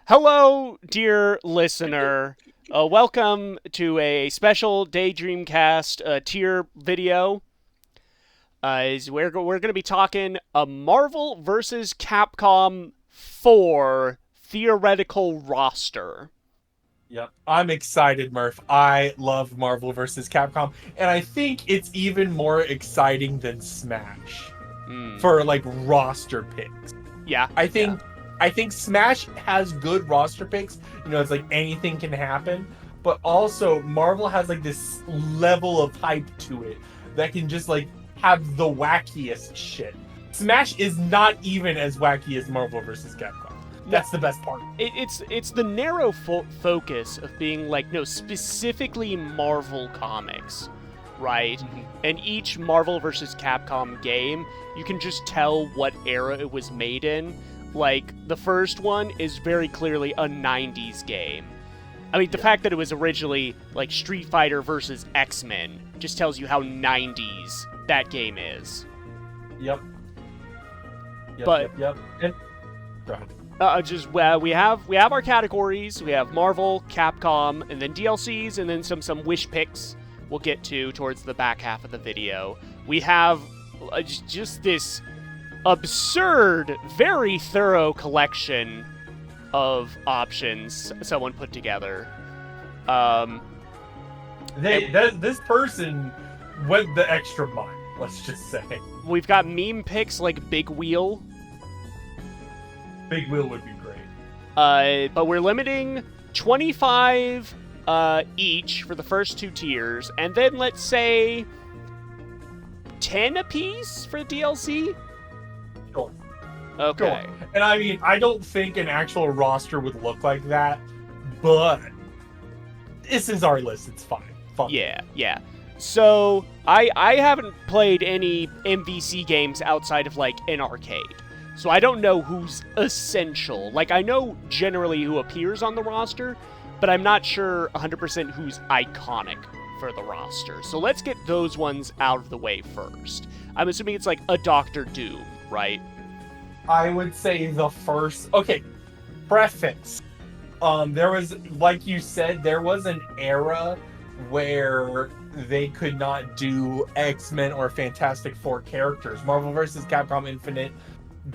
Hello, dear listener. Welcome to a special Daydreamcast tier video. We're going to be talking a Marvel vs. Capcom 4 theoretical roster. Yep. I'm excited, Murph. I love Marvel vs. Capcom, and I think it's even more exciting than Smash for like roster picks. Yeah. I think Smash has good roster picks. It's like anything can happen, but also Marvel has like this level of hype to it that can just like have the wackiest shit. Smash is not even as wacky as Marvel vs. Capcom. That's the best part. It's the narrow focus of being like, no, specifically Marvel comics, right? Mm-hmm. And each Marvel vs. Capcom game, you can just tell what era it was made in. Like, the first one is very clearly a 90s game. I mean, the fact that it was originally, like, Street Fighter versus X-Men just tells you how 90s that game is. Yep. But, Yep. And, go ahead. We have our categories. We have Marvel, Capcom, and then DLCs, and then some wish picks we'll get to towards the back half of the video. We have just this absurd, very thorough collection of options someone put together. This person went the extra mile, let's just say. We've got meme picks like Big Wheel. Big Wheel would be great. But we're limiting 25 each for the first two tiers, and then let's say 10 apiece for the DLC? Sure. Okay. Sure. And I mean, I don't think an actual roster would look like that, but this is our list. It's fine. Fun. Yeah. So, I haven't played any MvC games outside of, like, an arcade. So I don't know who's essential. Like, I know generally who appears on the roster, but I'm not sure 100% who's iconic for the roster. So let's get those ones out of the way first. I'm assuming it's like a Doctor Doom, right? I would say the first... Okay, preface. There was, like you said, there was an era where they could not do X-Men or Fantastic Four characters. Marvel vs. Capcom Infinite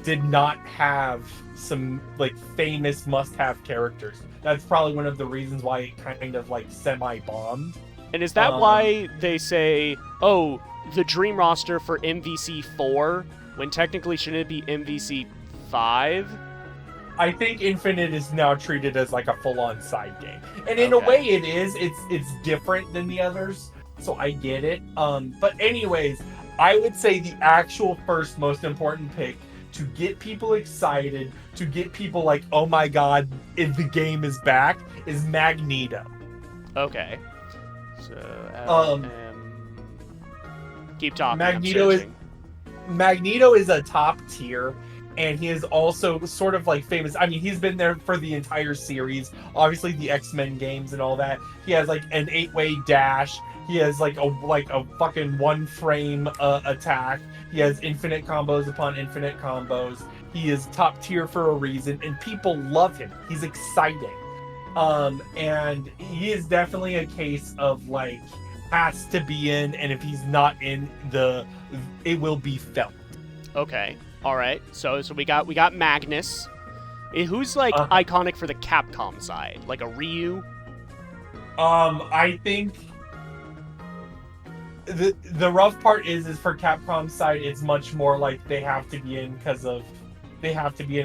did not have some like famous must-have characters. That's probably one of the reasons why it kind of like semi-bombed. And is that why they say, oh, the dream roster for MvC 4, when technically shouldn't it be MvC 5? I think Infinite is now treated as like a full-on side game. And in a way it is. It's different than the others, so I get it. But anyways, I would say the actual first most important pick to get people excited, to get people like, oh my god, if the game is back, is Magneto. Okay. So, keep talking. Magneto is a top tier, and he is also sort of like famous. I mean, he's been there for the entire series. Obviously, the X-Men games and all that. He has like an 8-way dash. He has like a fucking one frame attack. He has infinite combos upon infinite combos. He is top tier for a reason, and people love him. He's exciting. And he is definitely a case of like has to be in, and if he's not in, it will be felt. Okay. All right. So we got Magnus. Who's like iconic for the Capcom side? Like a Ryu? I think the rough part is for Capcom side, it's much more like they have to be in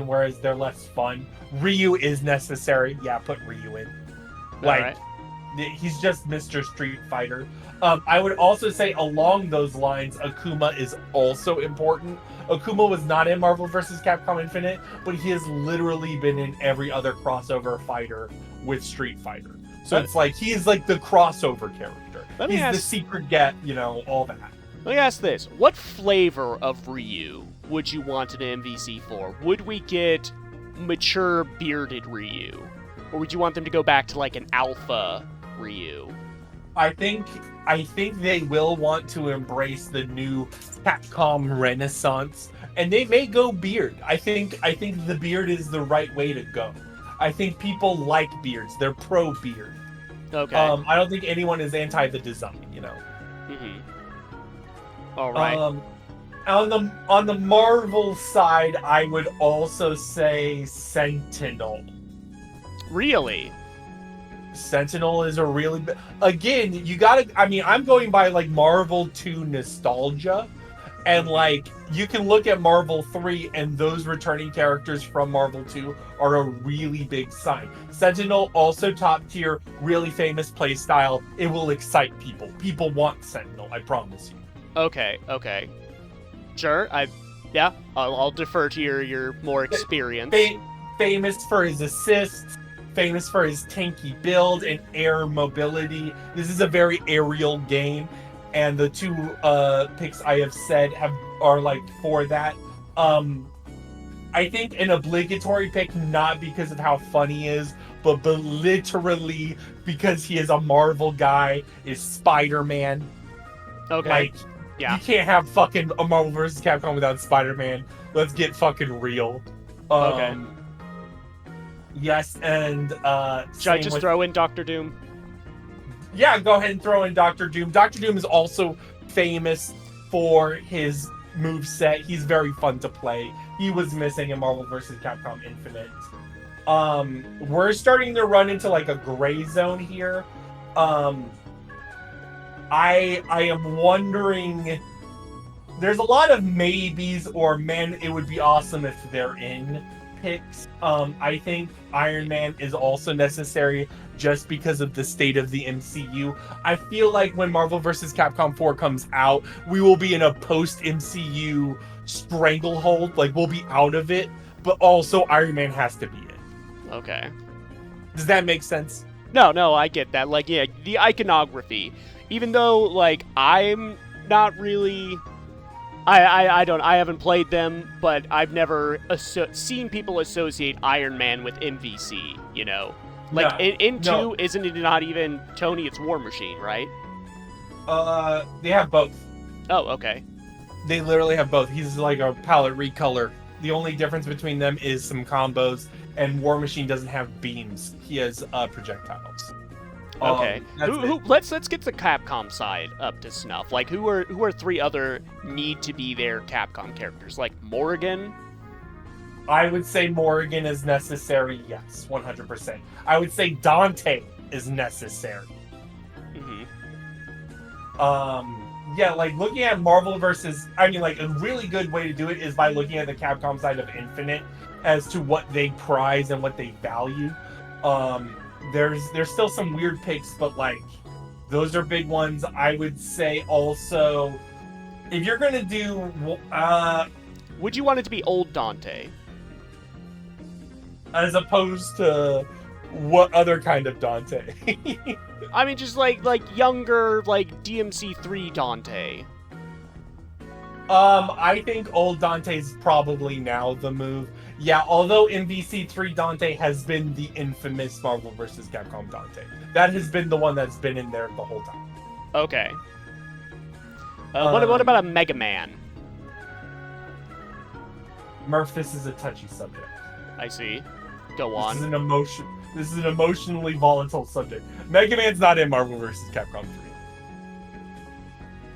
whereas they're less fun. Ryu is necessary. Yeah, put Ryu in. Like, he's just Mr. Street Fighter. I would also say along those lines, Akuma is also important. Akuma was not in Marvel vs. Capcom Infinite, but he has literally been in every other crossover fighter with Street Fighter. So it's like, he's like the crossover character. He's the secret get, all that. Let me ask this. What flavor of Ryu would you want in MvC 4? Would we get mature bearded Ryu? Or would you want them to go back to like an alpha Ryu? I think they will want to embrace the new Capcom Renaissance, and they may go beard. I think the beard is the right way to go. I think people like beards. They're pro beard. Okay. I don't think anyone is anti the design, you know. Mm-hmm. All right. On the Marvel side, I would also say Sentinel. Really? Sentinel is a really again, you gotta, I mean, I'm going by like Marvel 2 nostalgia, and like you can look at Marvel 3 and those returning characters from Marvel 2 are a really big sign. Sentinel, also top tier, really famous playstyle. It will excite people. People want Sentinel, I promise you. Okay. Sure. I'll defer to your more experience. Famous for his assists, famous for his tanky build and air mobility. This is a very aerial game, and the two picks I have said are like for that. I think an obligatory pick, not because of how funny he is, but literally because he is a Marvel guy, is Spider-Man. Okay. Like, yeah. You can't have fucking a Marvel vs. Capcom without Spider-Man. Let's get fucking real. Okay. Yes, and should I just throw in Dr. Doom? Yeah, go ahead and throw in Dr. Doom. Dr. Doom is also famous for his moveset. He's very fun to play. He was missing in Marvel vs. Capcom Infinite. We're starting to run into like a gray zone here. I am wondering. There's a lot of maybes or man, it would be awesome if they're in picks. I think Iron Man is also necessary just because of the state of the MCU. I feel like when Marvel vs. Capcom 4 comes out, we will be in a post-MCU stranglehold. Like, we'll be out of it, but also Iron Man has to be in. Okay. Does that make sense? No, I get that. Like, yeah, the iconography. Even though, like, I'm not really... I haven't played them, but I've never seen people associate Iron Man with MvC, you know? Like, in 2, isn't it not even Tony, it's War Machine, right? They have both. Oh, okay. They literally have both. He's like a palette recolor. The only difference between them is some combos, and War Machine doesn't have beams. He has projectiles. Okay. Let's get the Capcom side up to snuff. Like, who are 3 other need to be there Capcom characters? Like Morrigan? I would say Morrigan is necessary. Yes, 100%. I would say Dante is necessary. Mm-hmm. Yeah, like looking at Marvel versus, I mean, like a really good way to do it is by looking at the Capcom side of Infinite as to what they prize and what they value. There's still some weird picks, but like those are big ones. I would say also, if you're gonna do, would you want it to be old Dante? As opposed to what other kind of Dante? I mean, just like younger, like DMC3 Dante. I think old Dante's probably now the move. Yeah, although MvC 3 Dante has been the infamous Marvel vs. Capcom Dante. That has been the one that's been in there the whole time. Okay. What about a Mega Man? Murph, this is a touchy subject. I see. Go on. This is an emotionally volatile subject. Mega Man's not in Marvel vs. Capcom 3.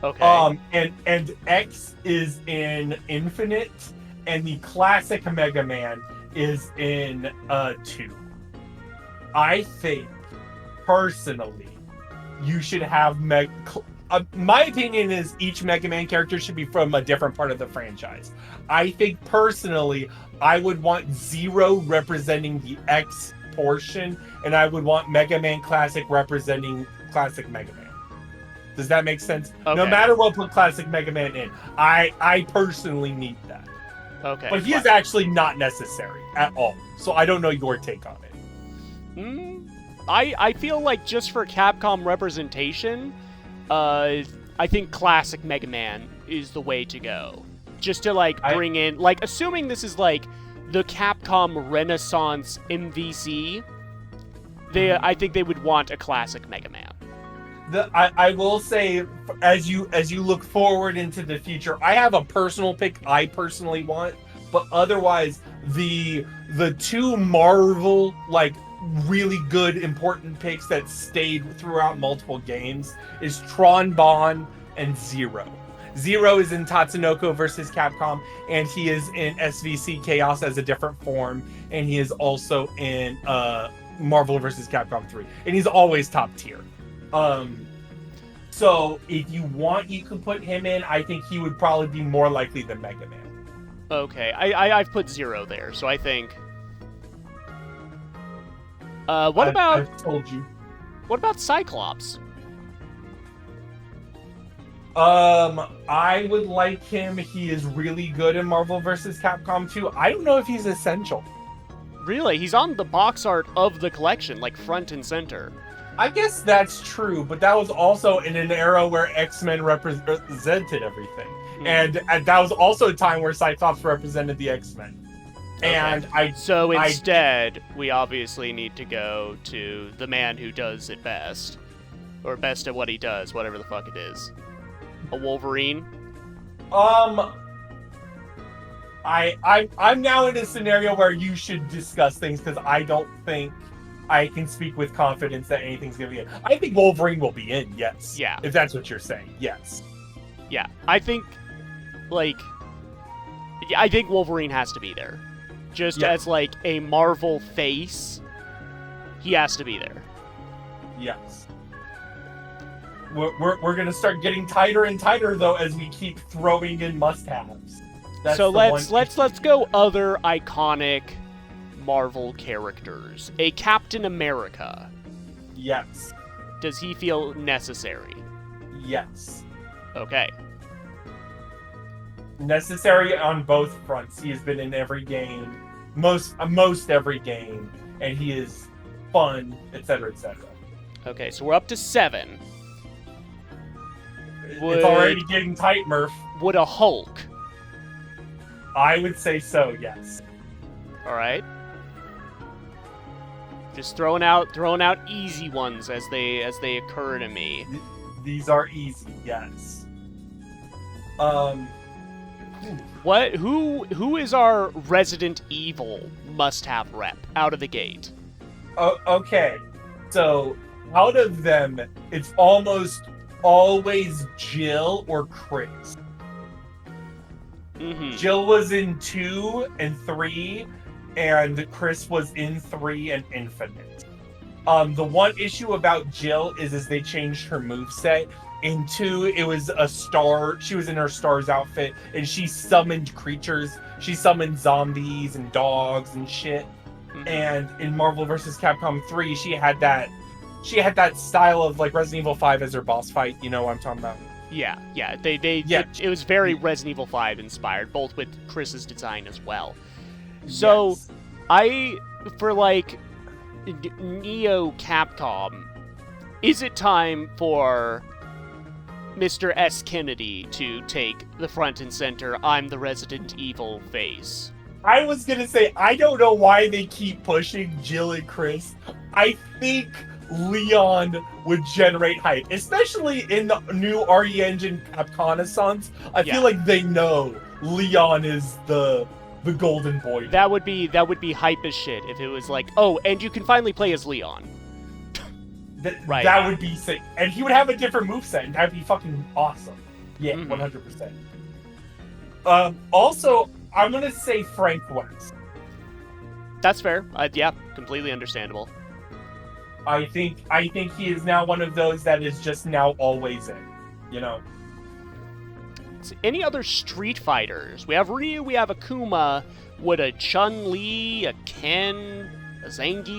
Okay. And X is in Infinite, and the classic Mega Man is in 2. I think, personally, you should have my opinion is each Mega Man character should be from a different part of the franchise. I think, personally, I would want Zero representing the X portion, and I would want Mega Man Classic representing Classic Mega Man. Does that make sense? Okay. No matter what, put Classic Mega Man in. I personally need that. Okay. But he is actually not necessary at all. So I don't know your take on it. I feel like just for Capcom representation, I think Classic Mega Man is the way to go. Just to like bring in, like, assuming this is like the Capcom Renaissance MvC, I think they would want a Classic Mega Man. I will say, as you look forward into the future, I have a personal pick I personally want, but otherwise, the two Marvel like really good important picks that stayed throughout multiple games is Tron Bonne and Zero. Zero is in Tatsunoko versus Capcom, and he is in SVC Chaos as a different form, and he is also in Marvel versus Capcom 3, and he's always top tier. So if you want, you could put him in. I think he would probably be more likely than Mega Man. Okay, I've put Zero there, so I think. I've told you. What about Cyclops? I would like him. He is really good in Marvel vs. Capcom 2. I don't know if he's essential. Really? He's on the box art of the collection, like front and center. I guess that's true, but that was also in an era where X-Men represented everything. And that was also a time where Cyclops represented the X-Men. Okay. And instead, we obviously need to go to the man who does it best. Or best at what he does, whatever the fuck it is. A Wolverine? I'm now in a scenario where you should discuss things, because I don't think I can speak with confidence that anything's gonna be in. I think Wolverine will be in, yes. Yeah. If that's what you're saying, yes. Yeah, I think Wolverine has to be there. Just as, like, a Marvel face, he has to be there. Yes. We're gonna start getting tighter and tighter, though, as we keep throwing in must-haves. So let's go other iconic Marvel characters. A Captain America. Yes. Does he feel necessary? Yes. Okay. Necessary on both fronts. He has been in every game, most every game, and he is fun, etc., etc. Okay, so we're up to 7. It's already getting tight, Murph. Would a Hulk? I would say so, yes. All right. Just throwing out easy ones as they occur to me. These are easy, yes. Who is our Resident Evil must-have rep out of the gate? Okay. So, out of them, it's almost always Jill or Chris. Mm-hmm. Jill was in 2 and 3, and Chris was in 3 and Infinite. The one issue about Jill is they changed her moveset. In 2, it was a star. She was in her star's outfit, and she summoned creatures. She summoned zombies and dogs and shit. Mm-hmm. And in Marvel vs. Capcom 3, she had that style of like Resident Evil 5 as her boss fight. You know what I'm talking about? Yeah. It was very Resident Evil 5 inspired, both with Chris's design as well. So, yes. For like Neo Capcom, is it time for Mr. S. Kennedy to take the front and center, I'm the Resident Evil face? I was gonna say, I don't know why they keep pushing Jill and Chris. I think Leon would generate hype, especially in the new RE Engine Capcom. I feel like they know Leon is the golden boy. That would be hype as shit if it was like, oh, and you can finally play as Leon. Right. That would be sick. And he would have a different moveset, and that'd be fucking awesome. Yeah, 100%. Also, I'm gonna say Frank West. That's fair. Yeah, completely understandable. I think he is now one of those that is just now always in, you know. Any other Street Fighters? We have Ryu, we have Akuma. Would a Chun-Li, a Ken, a Zangief?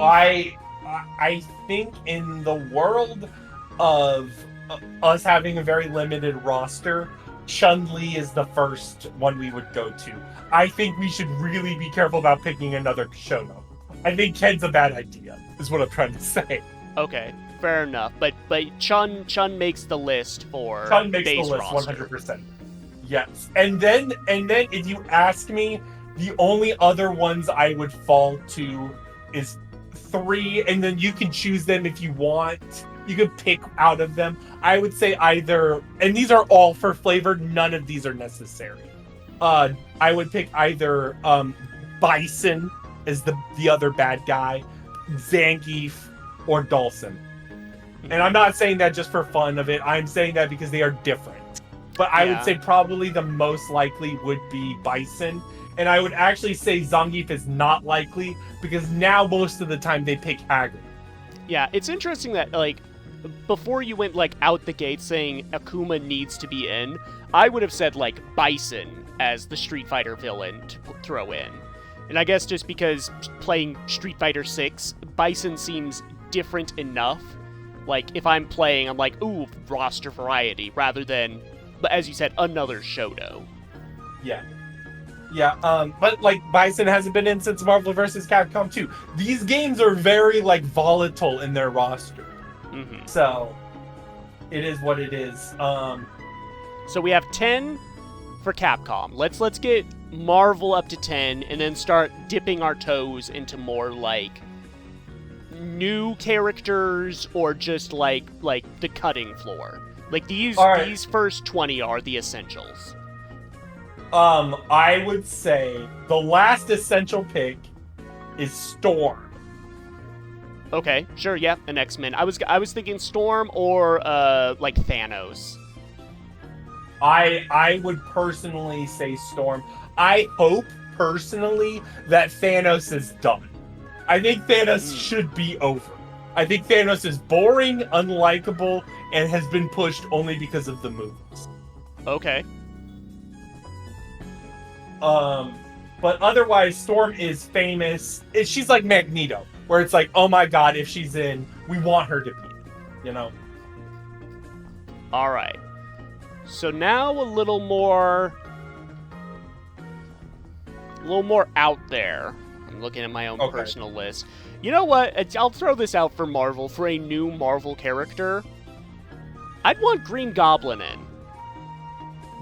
I think in the world of us having a very limited roster, Chun-Li is the first one we would go to. I think we should really be careful about picking another Shono. I think Ken's a bad idea, is what I'm trying to say. Okay, fair enough. But Chun makes the list for Chun makes base the list, roster. 100%. Yes. And then if you ask me, the only other ones I would fall to is 3, and then you can choose them if you want. You could pick out of them. I would say either, and these are all for flavor, none of these are necessary. I would pick either Bison as the other bad guy, Zangief, or Dhalsim. And I'm not saying that just for fun of it. I'm saying that because they are different. But I would say probably the most likely would be Bison. And I would actually say Zangief is not likely because now most of the time they pick Hager. Yeah, it's interesting that, like, before you went, like, out the gate saying Akuma needs to be in, I would have said, like, Bison as the Street Fighter villain to throw in. And I guess just because playing Street Fighter 6, Bison seems different enough. Like, if I'm playing, I'm like, ooh, roster variety, rather than, as you said, another Shoto. Yeah. Yeah, but, like, Bison hasn't been in since Marvel vs. Capcom 2. These games are very, like, volatile in their roster. Mm-hmm. So, it is what it is. So we have 10 for Capcom. Let's get Marvel up to 10, and then start dipping our toes into more, like, new characters, or just, like the cutting floor. Like, these first 20 are the essentials. I would say the last essential pick is Storm. Okay, sure, yeah, an X-Men. I was thinking Storm or like Thanos. I would personally say Storm. I hope personally that Thanos is done. I think Thanos should be over. I think Thanos is boring, unlikable, and has been pushed only because of the movies. Okay. But otherwise, Storm is famous. She's like Magneto, where it's like, oh my god, if she's in, we want her to be in, you know? Alright. So now a little more out there. I'm looking at my own personal list. You know what? I'll throw this out for Marvel, for a new Marvel character. I'd want Green Goblin in.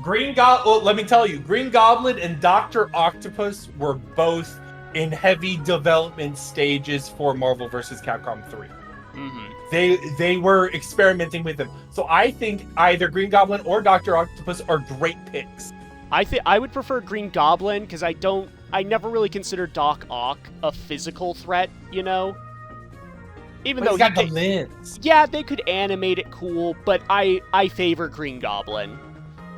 Well, let me tell you, Green Goblin and Dr. Octopus were both in heavy development stages for Marvel vs. Capcom 3. Mm-hmm. They were experimenting with them. So I think either Green Goblin or Dr. Octopus are great picks. I would prefer Green Goblin, because I never really considered Doc Ock a physical threat, you know? Even though he's got the lens. Yeah, they could animate it cool, but I favor Green Goblin,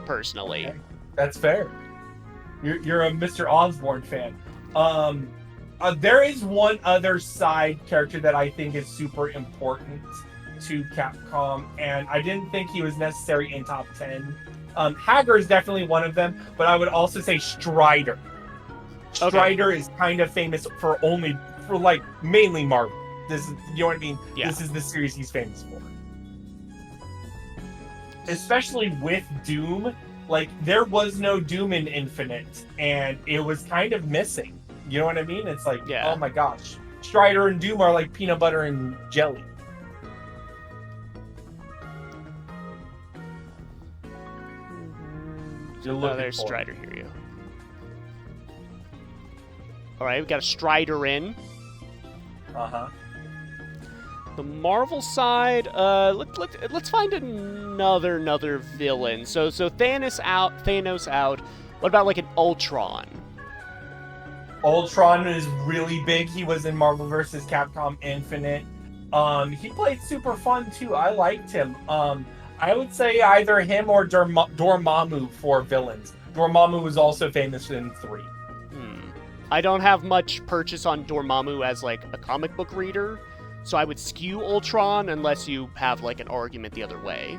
personally. Okay. That's fair. You're a Mr. Osborn fan. There is one other side character that I think is super important to Capcom, and I didn't think he was necessary in top 10. Hager is definitely one of them, but I would also say Strider. Strider is kind of famous for like mainly Marvel. This is, you know what I mean? Yeah. This is the series he's famous for. Especially with Doom, like there was no Doom in Infinite, and it was kind of missing. You know what I mean? It's like, oh my gosh, Strider and Doom are like peanut butter and jelly. There's Strider here. You. All right, we got a Strider in. The Marvel side, let's find another villain. So Thanos out. What about like an Ultron? Ultron is really big. He was in Marvel vs. Capcom Infinite. He played super fun too. I liked him. I would say either him or Dormammu for villains. Dormammu was also famous in 3. I don't have much purchase on Dormammu as like a comic book reader, so I would skew Ultron unless you have like an argument the other way.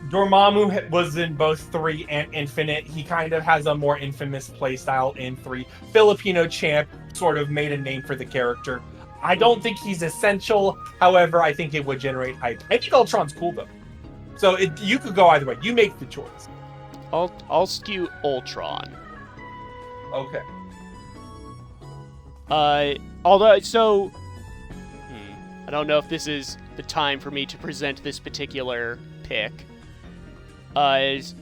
Dormammu was in both 3 and Infinite. He kind of has a more infamous playstyle in 3. Filipino champ, sort of made a name for the character. I don't think he's essential. However, I think it would generate hype. I think Ultron's cool though. So you could go either way. You make the choice. I'll skew Ultron. Okay. Although, so... I don't know if this is the time for me to present this particular pick. As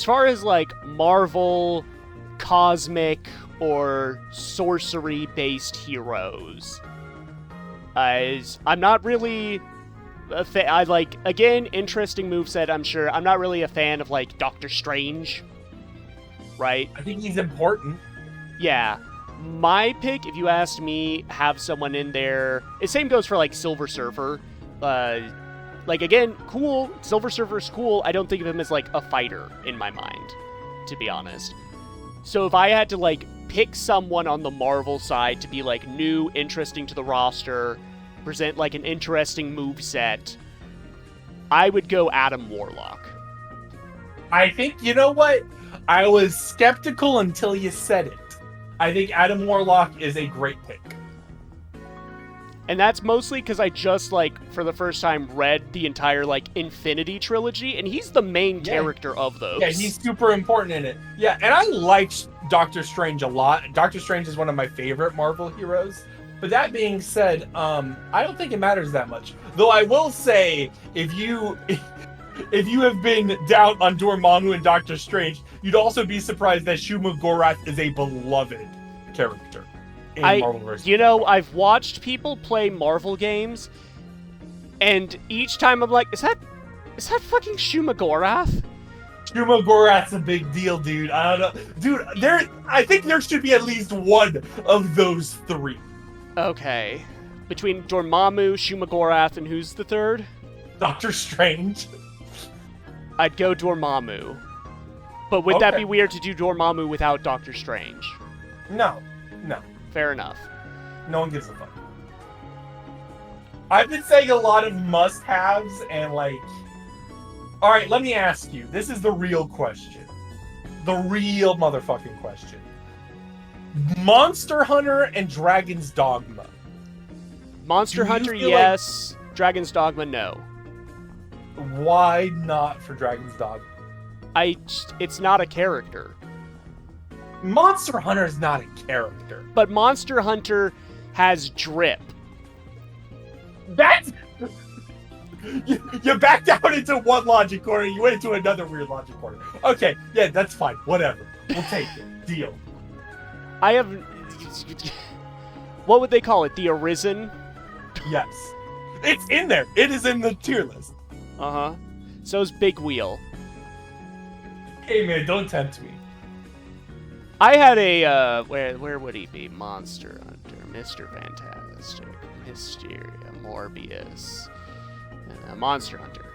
far as, like, Marvel, cosmic, or sorcery-based heroes, I'm not really... again, interesting moveset, I'm sure. I'm not really a fan of, like, Doctor Strange. Right? I think he's important. Yeah. My pick, if you asked me, have someone in there. The same goes for like Silver Surfer. Like again, cool. Silver Surfer's cool. I don't think of him as like a fighter in my mind, to be honest. So if I had to like pick someone on the Marvel side to be like new, interesting to the roster, present like an interesting move set, I would go Adam Warlock. I think, you know what? I was skeptical until you said it. I think Adam Warlock is a great pick. And that's mostly because I just, like, for the first time read the entire, like, Infinity trilogy, and he's the main character of those. Yeah, he's super important in it. Yeah, and I liked Doctor Strange a lot. Doctor Strange is one of my favorite Marvel heroes. But that being said, I don't think it matters that much. Though I will say, if you have been down on Dormammu and Doctor Strange, you'd also be surprised that Shuma Gorath is a beloved character in Marvel vs. You know, I've watched people play Marvel games, and each time I'm like, is that fucking Shuma Gorath? Shuma Gorath's a big deal, dude. I don't know. Dude, I think there should be at least one of those three. Okay. Between Dormammu, Shuma Gorath, and who's the third? Doctor Strange. I'd go Dormammu. But would that be weird to do Dormammu without Doctor Strange? No. Fair enough. No one gives a fuck. I've been saying a lot of must-haves and like... Alright, let me ask you. This is the real question. The real motherfucking question. Monster Hunter and Dragon's Dogma. Monster Hunter, yes. Dragon's Dogma, no. Why not for Dragon's Dogma? It's not a character. Monster Hunter is not a character. But Monster Hunter has drip. That's... you backed out into one logic corner, you went into another weird logic corner. Okay, yeah, that's fine. Whatever. We'll take it. Deal. I have... What would they call it? The Arisen? Yes. It's in there. It is in the tier list. Uh-huh. So's Big Wheel. Hey, man, don't tempt me. I had a, where would he be? Monster Hunter, Mr. Fantastic, Mysteria, Morbius, Monster Hunter.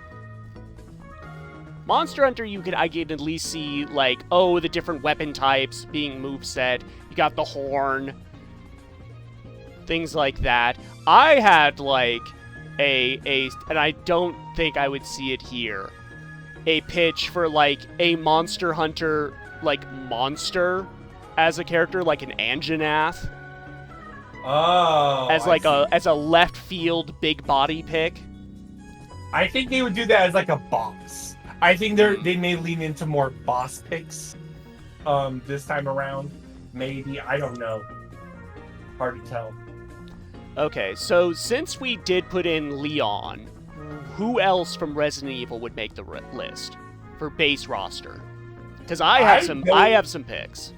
Monster Hunter, I could at least see, like, the different weapon types being moveset. You got the horn. Things like that. I had, like, and I don't think I would see it here, a pitch for, like, a Monster Hunter, like, monster as a character, like an Anjanath. Oh. As a left field big body pick. I think they would do that as like a boss. I think they may lean into more boss picks this time around. Maybe. I don't know. Hard to tell. Okay, so since we did put in Leon, who else from Resident Evil would make the list for base roster? Because I have some picks.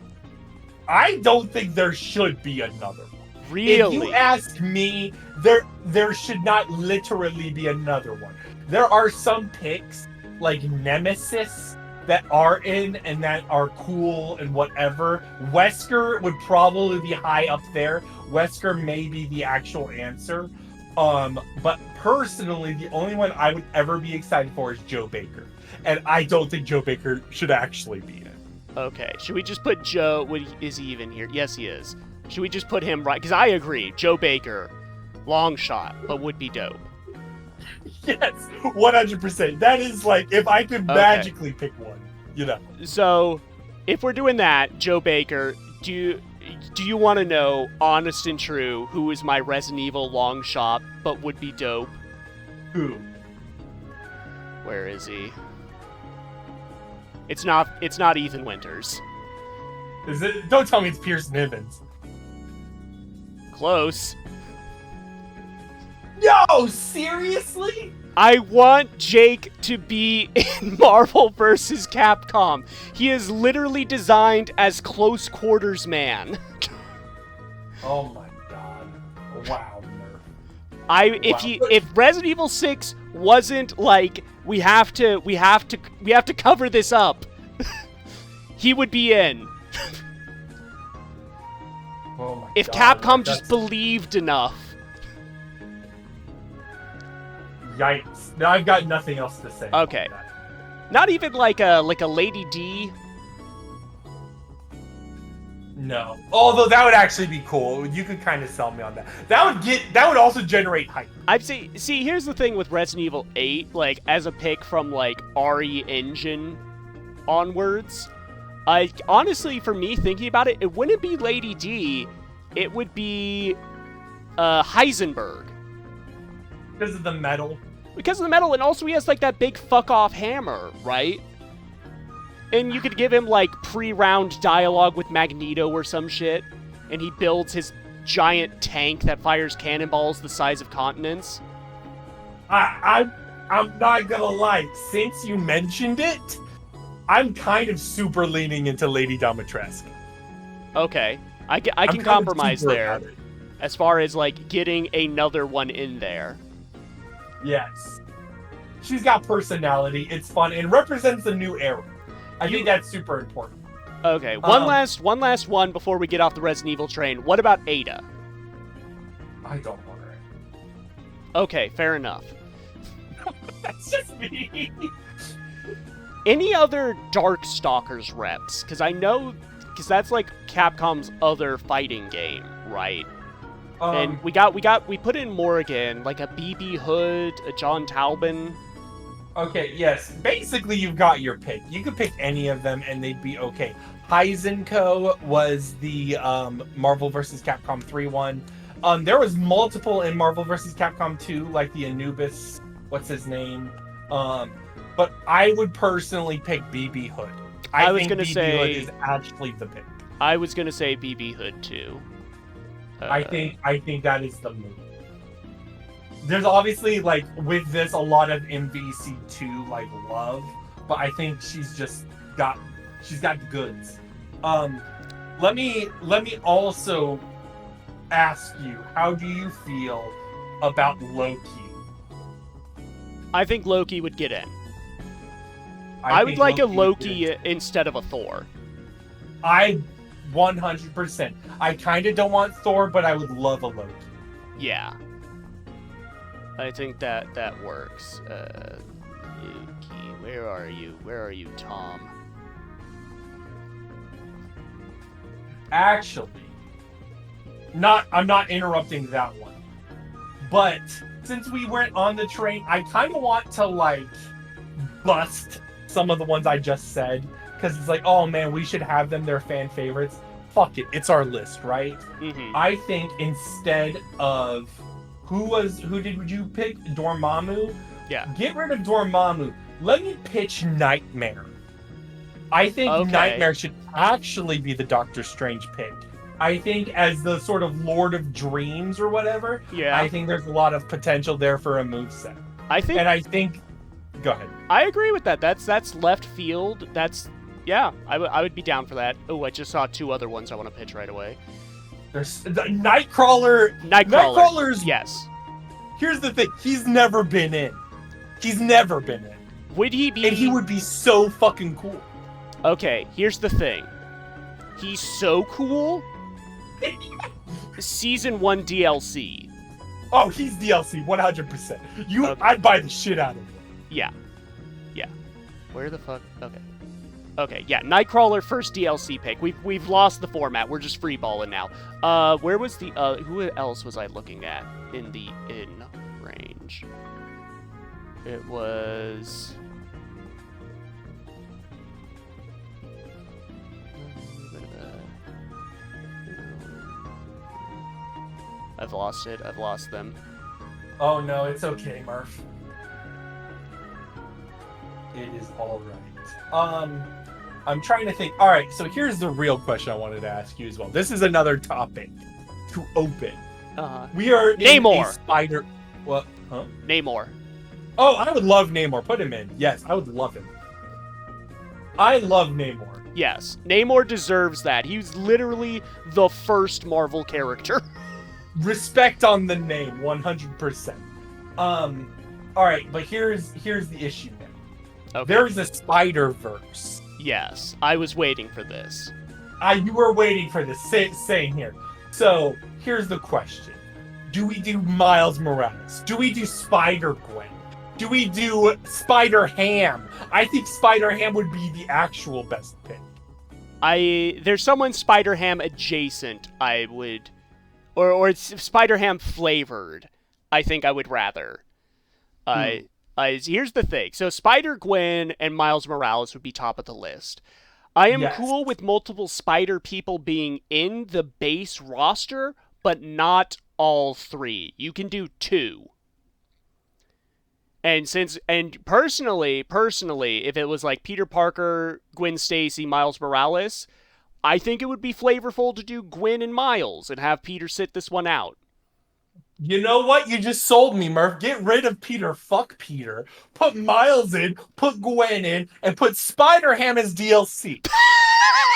I don't think there should be another one. Really? If you ask me, there should not literally be another one. There are some picks, like Nemesis, that are in and that are cool and whatever. Wesker would probably be high up there. Wesker may be the actual answer. But personally, the only one I would ever be excited for is Joe Baker. And I don't think Joe Baker should actually be in. Okay, should we just put Joe... Is he even here? Yes, he is. Should we just put him right? Because I agree, Joe Baker, long shot, but would be dope. Yes, 100%. That is like, if I could magically pick one, you know. So, if we're doing that, Joe Baker, do you want to know, honest and true, who is my Resident Evil long shot, but would be dope? Who? Where is he? It's not Ethan Winters. Is it? Don't tell me it's Pearson Evans. Close. No, seriously? I want Jake to be in Marvel vs. Capcom. He is literally designed as close quarters man. Oh my god. Wow, Murph. If Resident Evil 6 wasn't like we have to cover this up, he would be in. Oh my If God, Capcom that's- just believed enough. Yikes! Now I've got nothing else to say. Okay. about that. Not even like a Lady D. No. Although that would actually be cool. You could kind of sell me on that. That would also generate hype. I'd say, see, here's the thing with Resident Evil 8, like, as a pick from, like, RE Engine onwards, honestly, for me, thinking about it, it wouldn't be Lady D, it would be, Heisenberg. Because of the metal. Because of the metal, and also he has, like, that big fuck-off hammer, right? And you could give him, like, pre-round dialogue with Magneto or some shit, and he builds his giant tank that fires cannonballs the size of continents. I'm not gonna lie. Since you mentioned it, I'm kind of super leaning into Lady Dimitrescu. Okay. I can I'm kind of compromise super there, about it. as far as, like, getting another one in there. Yes. She's got personality. It's fun and represents a new era. I think that's super important. Okay, one last one before we get off the Resident Evil train. What about Ada? I don't want her. Okay, fair enough. That's just me. Any other Darkstalkers reps? Because because that's like Capcom's other fighting game, right? And we put in Morrigan, like a BB Hood, a John Taubin. Okay, yes. Basically, you've got your pick. You could pick any of them, and they'd be okay. Heisenko was the Marvel vs. Capcom 3 one. There was multiple in Marvel vs. Capcom 2, like the Anubis. What's his name? But I would personally pick BB Hood. I think BB Hood is actually the pick. I was gonna say BB Hood too. I think that is the move. There's obviously, like, with this, a lot of MvC2, like, love, but I think she's got the goods. Let me also ask you, how do you feel about Loki? I think Loki would get in. I would like a Loki instead of a Thor. 100%. I kind of don't want Thor, but I would love a Loki. Yeah. I think that works. Loki, where are you? Where are you, Tom? Actually, I'm not interrupting that one. But since we weren't on the train, I kind of want to, like, bust some of the ones I just said. Because it's like, oh man, we should have them. They're fan favorites. Fuck it. It's our list, right? Mm-hmm. I think instead of... Who did you pick? Dormammu? Yeah. Get rid of Dormammu. Let me pitch Nightmare. I think Nightmare should actually be the Doctor Strange pick. I think as the sort of Lord of Dreams or whatever, I think there's a lot of potential there for a moveset. Go ahead. I agree with that. That's left field. I would be down for that. Oh, I just saw two other ones I want to pitch right away. There's the Nightcrawler. Nightcrawler's yes. Here's the thing. He's never been in. Would he be? And he would be so fucking cool. Okay, here's the thing. He's so cool. Season 1 DLC. Oh, he's DLC, 100%. I'd buy the shit out of him. Yeah. Where the fuck? Okay, yeah, Nightcrawler first DLC pick. We've lost the format. We're just freeballing now. Where was the who else was I looking at in the in range? It was I've lost it. I've lost them. Oh no, it's okay, Murph. It is all right. I'm trying to think. All right, so here's the real question I wanted to ask you as well. This is another topic to open. We are Namor. A spider. What? Huh? Namor. Oh, I would love Namor. Put him in. Yes, I would love him. I love Namor. Yes, Namor deserves that. He's literally the first Marvel character. Respect on the name, 100%. All right, but here's the issue now. Okay. There's a Spider-Verse. Yes, I was waiting for this. You were waiting for this. Same here. So here's the question: do we do Miles Morales? Do we do Spider-Gwen? Do we do Spider-Ham? I think Spider-Ham would be the actual best pick. There's someone Spider-Ham adjacent I would, or it's Spider-Ham flavored. I think I would rather. Here's the thing. So Spider-Gwen and Miles Morales would be top of the list. I am cool with multiple Spider people being in the base roster, but not all 3. You can do 2. And personally, if it was like Peter Parker, Gwen Stacy, Miles Morales, I think it would be flavorful to do Gwen and Miles and have Peter sit this one out. You know what? You just sold me, Murph. Get rid of Peter. Fuck Peter. Put Miles in, put Gwen in, and put Spider-Ham as DLC.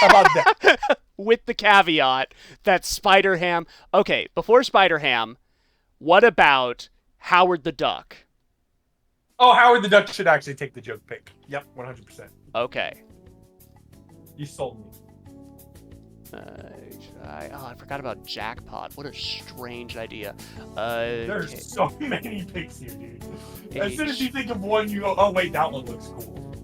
How about that? With the caveat that Spider-Ham... Okay, before Spider-Ham, what about Howard the Duck? Oh, Howard the Duck should actually take the joke pick. Yep, 100%. Okay. You sold me. I forgot about Jackpot. What a strange idea. There's so many picks here, dude. As soon as you think of one, you go, oh wait, that one looks cool.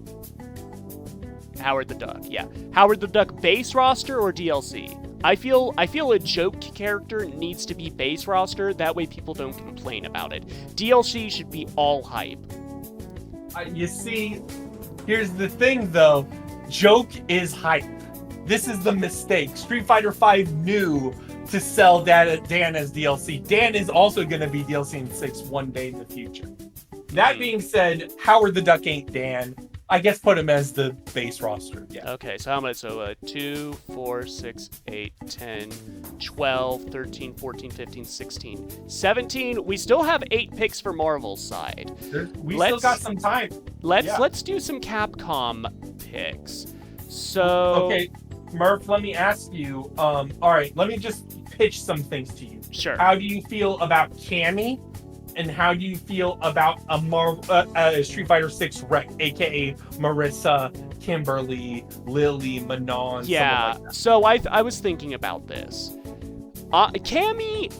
Howard the Duck, yeah. Howard the Duck base roster or DLC? I feel a joke character needs to be base roster. That way people don't complain about it. DLC should be all hype. You see, here's the thing though. Joke is hype. This is the mistake. Street Fighter V knew to sell Dan as DLC. Dan is also going to be DLC in 6 one day in the future. That being said, Howard the Duck ain't Dan. I guess put him as the base roster. Yeah. Okay, so how much? So 2, 4, 6, 8, 10, 12, 13, 14, 15, 16, 17. We still have 8 picks for Marvel's side. We still got some time. Let's do some Capcom picks. So okay, Murph, let me ask you. All right, let me just pitch some things to you. Sure. How do you feel about Cammy? And how do you feel about a Street Fighter 6 rec, aka Marissa, Kimberly, Lily, Manon? Yeah. Like that? So I was thinking about this. Cammy,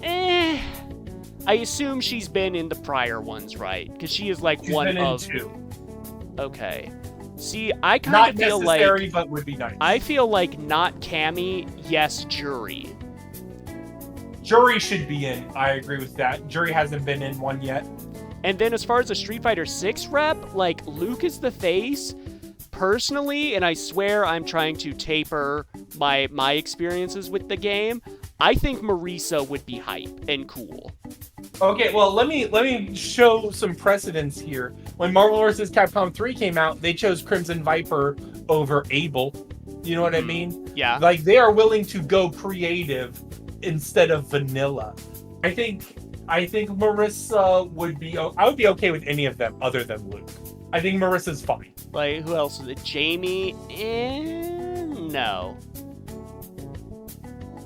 I assume she's been in the prior ones, right? Because she is like she's one been of. In 2. Okay. See, I kind of feel like. Not necessary, but would be nice. I feel like not Cammy, yes, Jury. Jury should be in. I agree with that. Jury hasn't been in one yet. And then as far as a Street Fighter 6 rep, like, Luke is the face. Personally, and I swear I'm trying to taper my experiences with the game, I think Marisa would be hype and cool. Okay, well, let me show some precedence here. When Marvel vs. Capcom 3 came out, they chose Crimson Viper over Abel. You know what I mean? Yeah. Like, they are willing to go creative instead of vanilla. I think Marissa would be... I would be okay with any of them other than Luke. I think Marissa's fine. Like, who else is it? Jamie? No.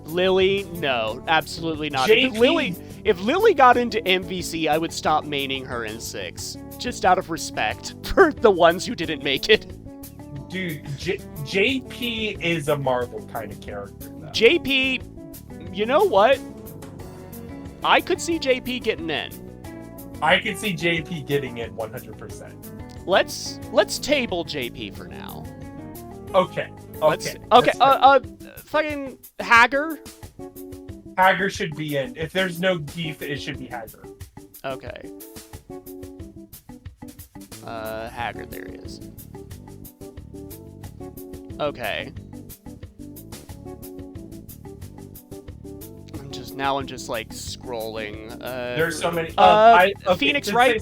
Lily? No, absolutely not. If Lily got into MvC, I would stop maining her in 6. Just out of respect for the ones who didn't make it. Dude, JP is a Marvel kind of character, though. JP... You know what? I could see JP getting in. I could see JP getting in 100%. Let's table JP for now. Okay. Fucking Hager. Hager should be in. If there's no Geef, it should be Hager. Okay. Hager, there he is. Okay. I'm just like scrolling. There's so many. Phoenix Wright.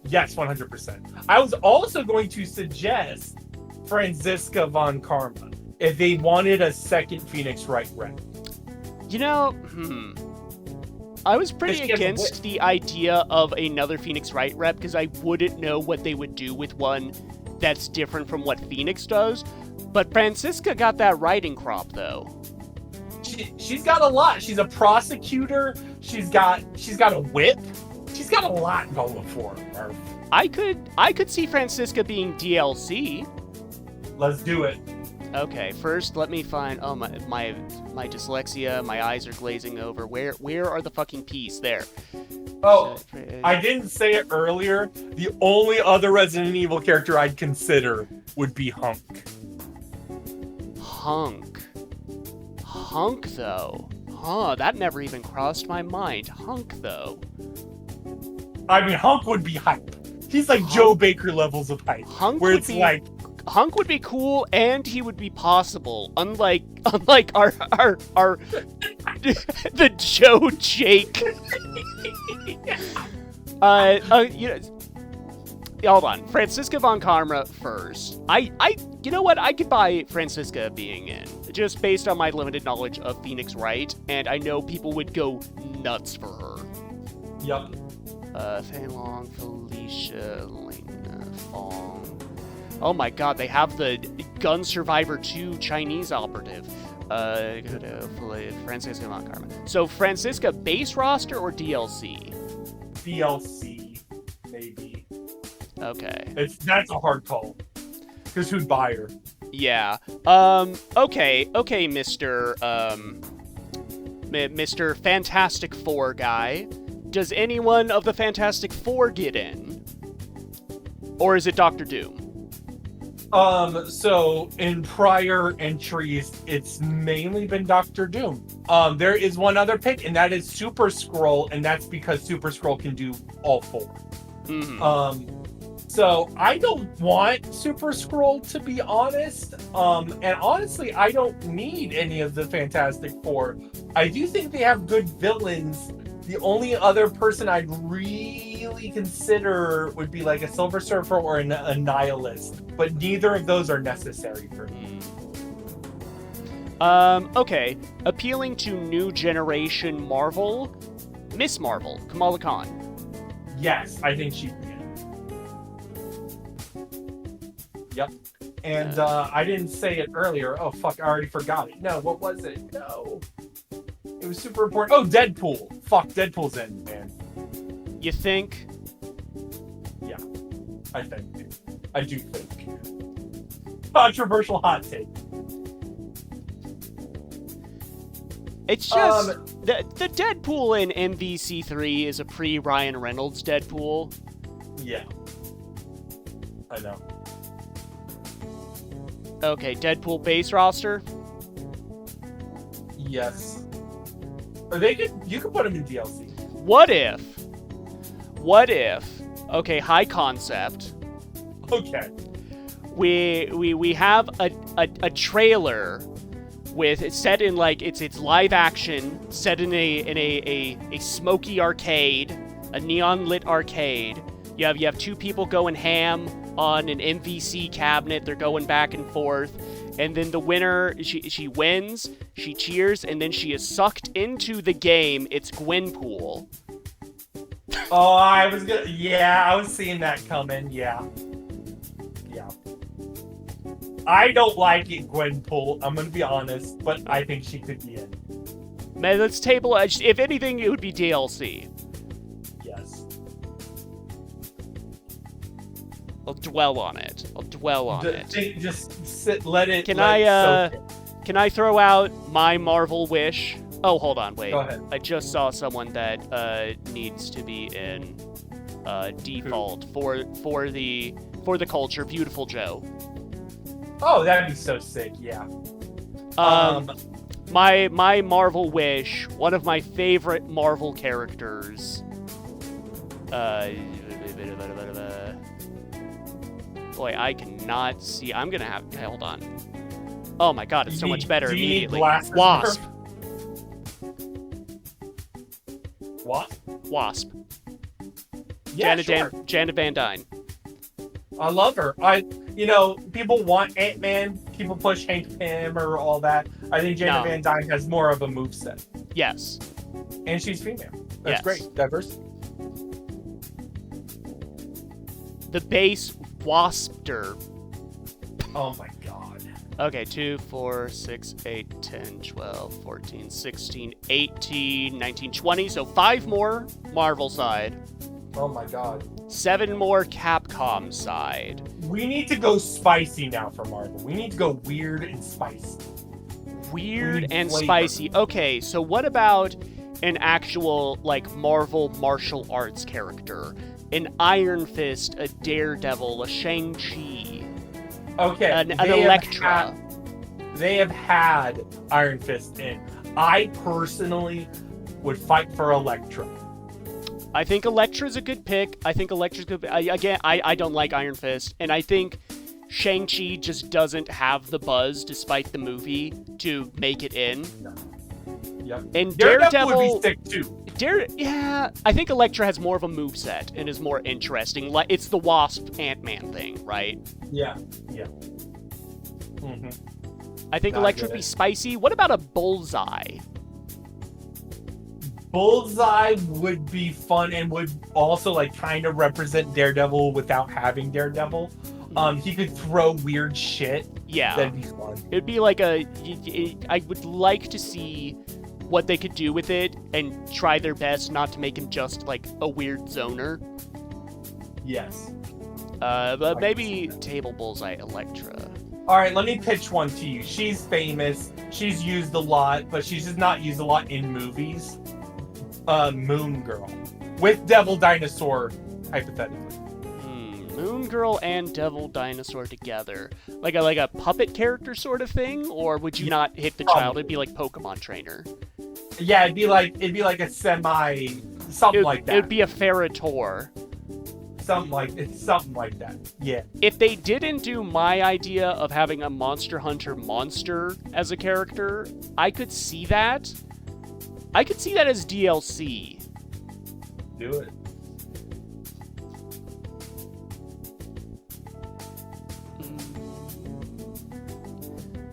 Yes, 100%. I was also going to suggest Franziska von Karma if they wanted a second Phoenix Wright rep. You know, I was pretty against the idea of another Phoenix Wright rep because I wouldn't know what they would do with one that's different from what Phoenix does. But Franziska got that writing crop though. She's got a lot. She's a prosecutor. She's got a whip. She's got a lot going for her. I could see Franziska being DLC. Let's do it. Okay, first let me find. Oh my dyslexia. My eyes are glazing over. Where are the fucking P's? There. Oh, I didn't say it earlier. The only other Resident Evil character I'd consider would be Hunk. Hunk though. Huh? That never even crossed my mind. Hunk though. I mean, Hunk would be hype. He's like Joe Baker levels of hype. Hunk where would it's be like. Hunk would be cool, and he would be possible. Unlike our the Joe Jake. You know, hold on, Franziska von Karma first. You know what? I could buy Franziska being in, just based on my limited knowledge of Phoenix Wright, and I know people would go nuts for her. Yup. Fei Long, Felicia, Lena, Fong. Oh my god, they have the Gun Survivor 2 Chinese operative. Franziska von Karma. So Franziska base roster or DLC? DLC, maybe. Okay. That's a hard call. Because who'd buy her? Yeah. Okay, Mr. Mr. Fantastic Four guy. Does anyone of the Fantastic Four get in? Or is it Doctor Doom? So in prior entries, it's mainly been Doctor Doom. There is one other pick, and that is Super Skrull, and that's because Super Skrull can do all four. Mm-hmm. So I don't want Super Skrull, to be honest. And honestly, I don't need any of the Fantastic Four. I do think they have good villains. The only other person I'd really consider would be like a Silver Surfer or a Nihilist, but neither of those are necessary for me. Okay. Appealing to new generation Marvel, Miss Marvel, Kamala Khan. Yes, I think she'd be in. Yep. And I didn't say it earlier. Oh, fuck, I already forgot it. No, what was it? No. It was super important. Oh, Deadpool. Fuck, Deadpool's in, man. You think? Yeah, I think. I do think. Controversial hot take. It's just the Deadpool in MvC 3 is a pre-Ryan Reynolds Deadpool. Yeah. I know. Okay, Deadpool base roster? Yes. Or you could put him in DLC. What if, okay, high concept. Okay. We have a trailer with it's set in like it's live action, set in a smoky arcade, a neon lit arcade. You have two people going ham on an MvC cabinet. They're going back and forth. And then the winner, she wins, she cheers, and then she is sucked into the game. It's Gwenpool. Oh, I was seeing that coming, yeah. Yeah. I don't like it, Gwenpool, I'm gonna be honest, but I think she could be in. Man, let's table edge. If anything, it would be DLC. Yes. I'll dwell on it. Just sit, let it. Can I throw out my Marvel wish? Oh, hold on, wait. Go ahead. I just saw someone that needs to be in default for the culture. Beautiful Joe. Oh, that'd be so sick. Yeah. My Marvel wish. One of my favorite Marvel characters. Boy, I cannot see. I'm gonna have. Hold on. Oh my god, it's so much better immediately. Wasp. What? Wasp. Yeah, sure. Janet Van Dyne. I love her. People want Ant-Man. People push Hank Pym or all that. I think Janet Van Dyne has more of a moveset. Yes. And she's female. That's great. Diversity. The base Waspter. Oh my god. Okay, 2, 4, 6, 8, 10, 12, 14, 16, 18, 19, 20. So 5 more Marvel side. Oh my god. 7 more Capcom side. We need to go spicy now for Marvel. We need to go weird and spicy. Weird and flavor. spicy. Okay, so what about an actual, like, Marvel martial arts character? An Iron Fist, a Daredevil, a Shang-Chi, Okay. an Elektra. They have had Iron Fist in. I personally would fight for Elektra. I think Elektra's a good pick. I think Elektra's good. I don't like Iron Fist, and I think Shang-Chi just doesn't have the buzz, despite the movie, to make it in. No. Yep. And Daredevil would be sick too. Yeah, I think Elektra has more of a moveset and is more interesting. Like, it's the Wasp Ant-Man thing, right? Yeah. Mm-hmm. I think Elektra would be spicy. What about a Bullseye? Bullseye would be fun and would also like kind of represent Daredevil without having Daredevil. He could throw weird shit. Yeah. That'd be fun. It'd be like I would like to see what they could do with it and try their best not to make him just like a weird zoner. Yes. But maybe Table Bullseye Elektra. Alright, let me pitch one to you. She's famous. She's used a lot, but she's just not used a lot in movies. Moon Girl. With Devil Dinosaur, hypothetically. Moon Girl and Devil Dinosaur together. Like a puppet character sort of thing? Or would you not hit the child? It'd be like Pokemon Trainer. Yeah, it'd be like a something like that. It'd be a Ferrotor. Something like that. Yeah. If they didn't do my idea of having a Monster Hunter monster as a character, I could see that. I could see that as DLC. Do it.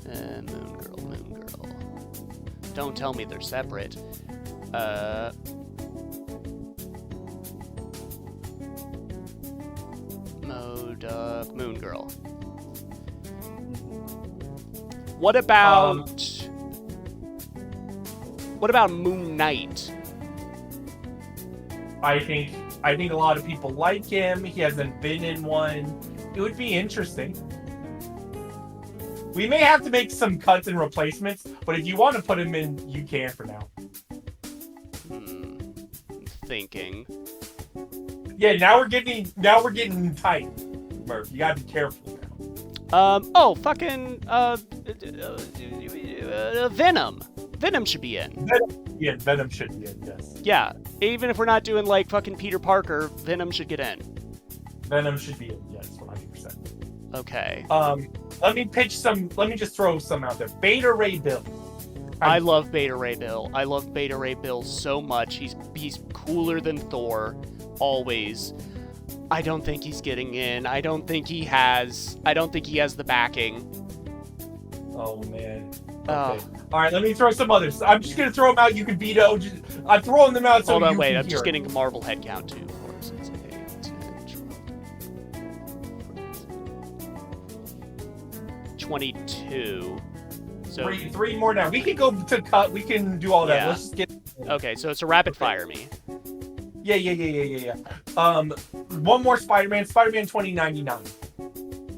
Moon Girl. Don't tell me they're separate. Moon Girl. What about Moon Knight? I think a lot of people like him. He hasn't been in one. It would be interesting. We may have to make some cuts and replacements, but if you want to put him in, you can for now. I'm thinking. Yeah, now we're getting tight, Murph. You gotta be careful now. Venom. Venom should be in. Venom should be in, yes. Yeah, even if we're not doing like fucking Peter Parker, Venom should get in. Venom should be in, yes, 100%. Okay. Let me just throw some out there. Beta Ray Bill. I love Beta Ray Bill. I love Beta Ray Bill so much. He's cooler than Thor, always. I don't think he's getting in. I don't think he has the backing. Oh man. Okay. All right, let me throw some others. I'm just gonna throw them out. You can veto. I'm throwing them out. So hold on, you wait. can I'm hear just it. getting a Marvel head count too. 4, 6, 8, 10, 12, 22. So three more now. We can go to cut. We can do all that. Yeah. Let's just get. Okay, so it's a rapid fire me. Yeah. One more Spider-Man 2099.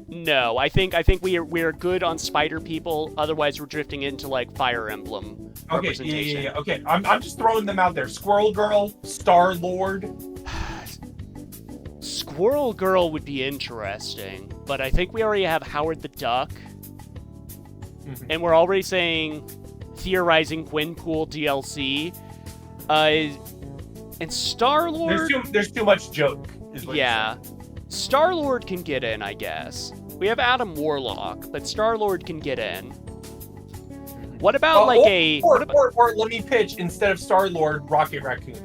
No, I think we're good on spider people. Otherwise, we're drifting into like Fire Emblem representation. Yeah. Okay, I'm just throwing them out there. Squirrel Girl, Star Lord. Squirrel Girl would be interesting, but I think we already have Howard the Duck, and we're already theorizing Gwenpool DLC. And Star-Lord... There's too much joke, is what yeah. Star-Lord can get in, I guess. We have Adam Warlock, but Star-Lord can get in. What about, Or let me pitch, instead of Star-Lord, Rocket Raccoon.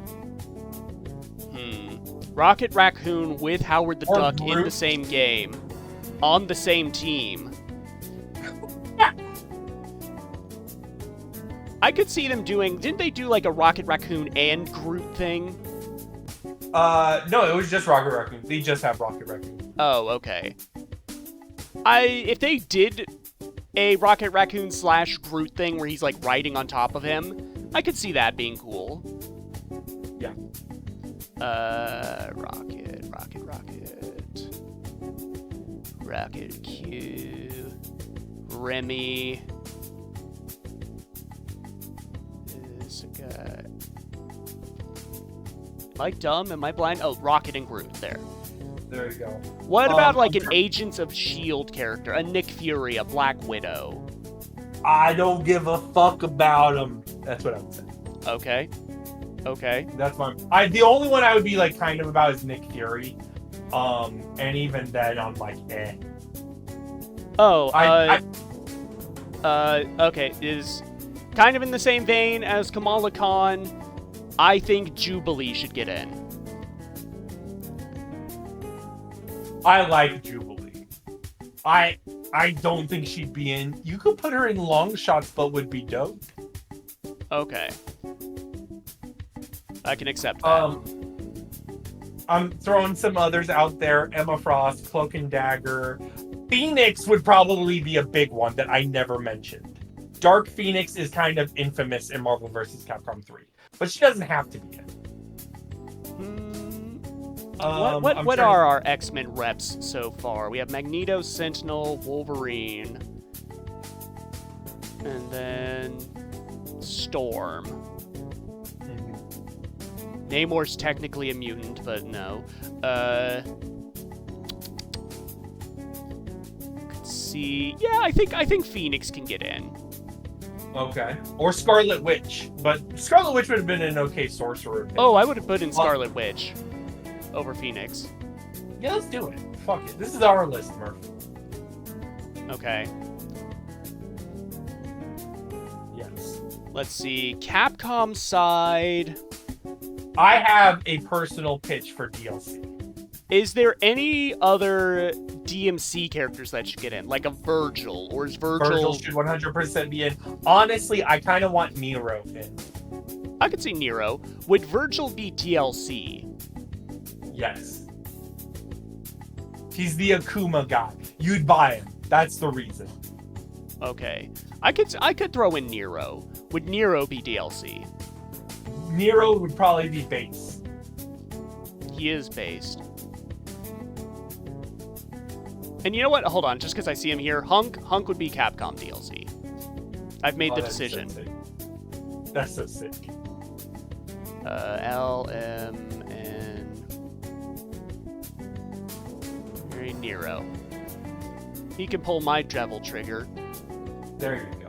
Rocket Raccoon with Howard the Duck Groot. in the same game. On the same team. I could see them doing... Didn't they do, like, a Rocket Raccoon and Groot thing? No, it was just Rocket Raccoon. They just have Rocket Raccoon. Oh, okay. If they did a Rocket Raccoon / Groot thing where he's, like, riding on top of him, I could see that being cool. Yeah. Rocket. Rocket Q. Remy. Is a guy. Am I dumb? Am I blind? Oh, Rocket and Groot. There. There you go. What about like an Agents of S.H.I.E.L.D. character? A Nick Fury, a Black Widow? I don't give a fuck about him. That's what I would say. Okay. That's fine. The only one I would be like kind of about is Nick Fury. And even then I'm like, eh. Oh, okay, is kind of in the same vein as Kamala Khan. I think Jubilee should get in. I like Jubilee. I don't think she'd be in. You could put her in long shots, but would be dope. Okay. I can accept that. I'm throwing some others out there. Emma Frost, Cloak and Dagger. Phoenix would probably be a big one that I never mentioned. Dark Phoenix is kind of infamous in Marvel vs. Capcom 3. But she doesn't have to be in. What are our X-Men reps so far? We have Magneto, Sentinel, Wolverine, and then Storm. Namor's technically a mutant, but no. Let's see. Yeah, I think Phoenix can get in. Okay. Or Scarlet Witch. But Scarlet Witch would have been an okay sorcerer. Oh, I would have put in Scarlet Witch over Phoenix. Yeah, let's do it. Fuck it. This is our list, Murph. Okay. Yes. Let's see. Capcom side. I have a personal pitch for DLC. Is there any other DMC characters that should get in? Like a Virgil? Or is Virgil should 100% be in. Honestly, I kind of want Nero in. I could see Nero. Would Virgil be DLC? Yes. He's the Akuma guy. You'd buy him. That's the reason. Okay. I could throw in Nero. Would Nero be DLC? Nero would probably be base. He is based. And you know what? Hold on, just because I see him here. Hunk would be Capcom DLC. I've made the decision. That's so sick. L, M, N... Nero. He can pull my Devil trigger. There you go.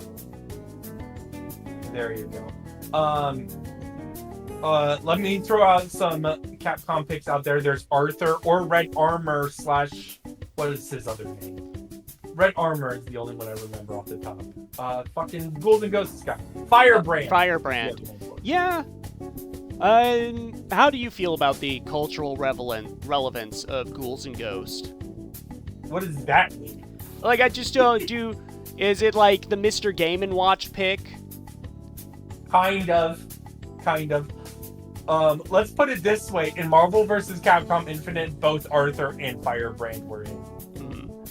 There you go. Let me throw out some Capcom picks out there. There's Arthur or Red Armor / what is his other name? Red Armor is the only one I remember off the top. Fucking Golden Ghost guy. Firebrand. Yeah. How do you feel about the cultural relevance of Ghouls and Ghosts? What does that mean? Like, I just don't do... Is it like the Mr. Game & Watch pick? Kind of. Let's put it this way. In Marvel vs. Capcom Infinite, both Arthur and Firebrand were in.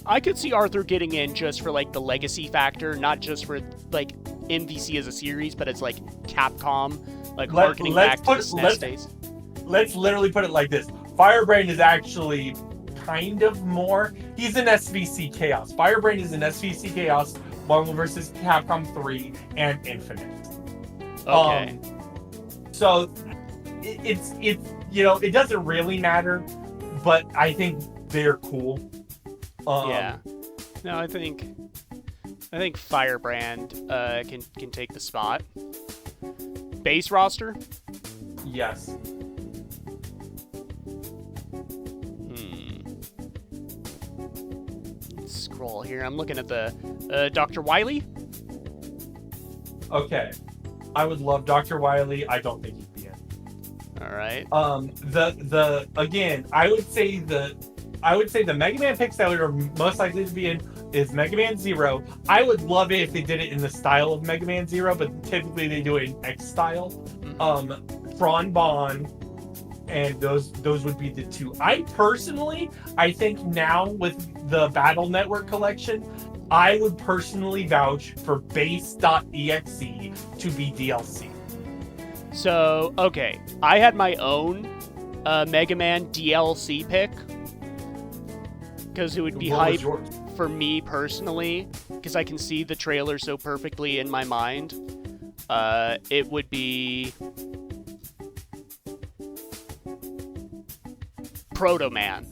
I could see Arthur getting in just for, like, the legacy factor, not just for, like, MvC as a series, but as, like, Capcom, like, harkening back to the SNES days. Let's literally put it like this. Firebrand is actually kind of more... He's an SVC Chaos. Firebrand is an SVC Chaos, Marvel vs. Capcom 3, and Infinite. Okay. So, it's you know, it doesn't really matter, but I think they're cool. Yeah. No, I think Firebrand can take the spot. Base roster? Yes. Let's scroll here. I'm looking at the Dr. Wily. Okay. I would love Dr. Wily. I don't think he'd be in. All right. Again, I would say the Mega Man picks that are most likely to be in is Mega Man Zero. I would love it if they did it in the style of Mega Man Zero, but typically they do it in X style. Tron Bonne, and those would be the two. I think now with the Battle Network collection, I would personally vouch for Base.exe to be DLC. So, okay, I had my own Mega Man DLC pick. Because it would be What was hype yours? for me personally, because I can see the trailer so perfectly in my mind. It would be Proto Man.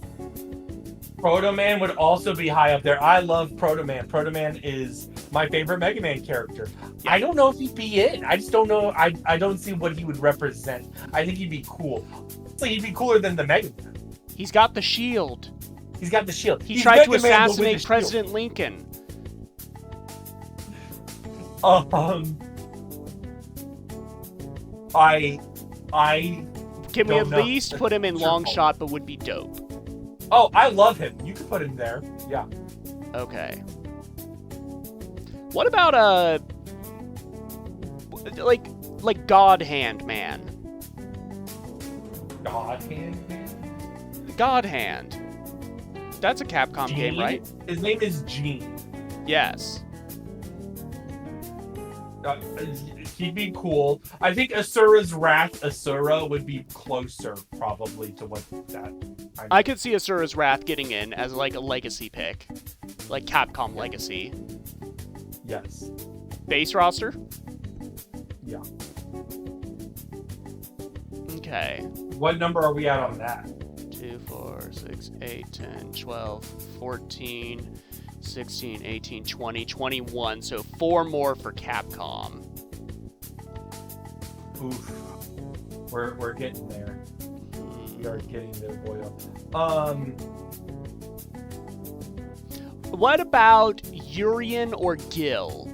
Proto Man would also be high up there. I love Proto Man. Proto Man is my favorite Mega Man character. Yeah. I don't know if he'd be it. I just don't know. I don't see what he would represent. I think he'd be cool. So he'd be cooler than the Mega Man. He's got the shield. He's got the shield. He He's tried to Mega Man, but with the assassinate shield. President Lincoln. I Can we don't at know. least put him in Sure, long Paul. shot, but would be dope? Oh, I love him. You could put him there. Yeah. Okay. What about like God Hand Man? God Hand Man. God Hand. That's a Capcom game, Gene? right? His name is Gene. Yes. He'd be cool. I think Asura's Wrath Asura would be closer, probably, to what that. I could see Asura's Wrath getting in as like a legacy pick, like Capcom Legacy. Yes. Base roster. Yeah. Okay. What number are we at on that? 2, 4, 6, 8, 10, 12, 14, 16, 18, 20, 21. So 4 more for Capcom. Oof. We're getting there. We are getting there, boyo. What about Urian or Gil?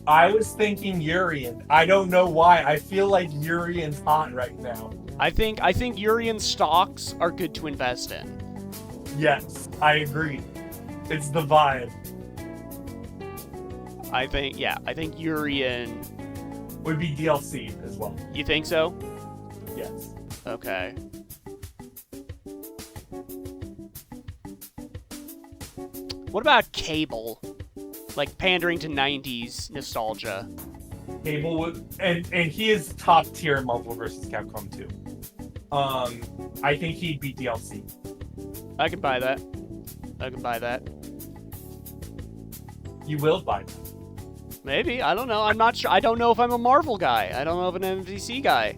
I was thinking Urian. I don't know why. I feel like Urian's hot right now. I think Urian stocks are good to invest in. Yes, I agree. It's the vibe. I think Urian. Would be DLC as well. You think so? Yes. Okay. What about Cable? Like pandering to 90s nostalgia. Cable would, and he is top tier in Marvel vs. Capcom 2. I think he'd be DLC. I can buy that. You will buy that. Maybe. I don't know. I'm not sure. I don't know if I'm a Marvel guy. I don't know if I'm an MvC guy.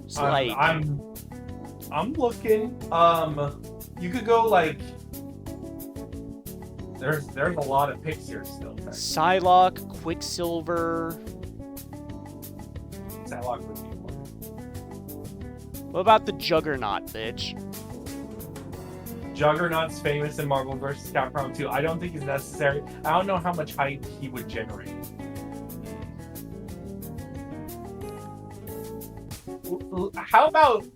It's like... I'm looking. You could go like. There's a lot of picks here still. Psylocke, Quicksilver. Psylocke would be one. What about the Juggernaut, bitch? Juggernaut's famous in Marvel vs. Capcom 2. I don't think it's necessary. I don't know how much hype he would generate. How about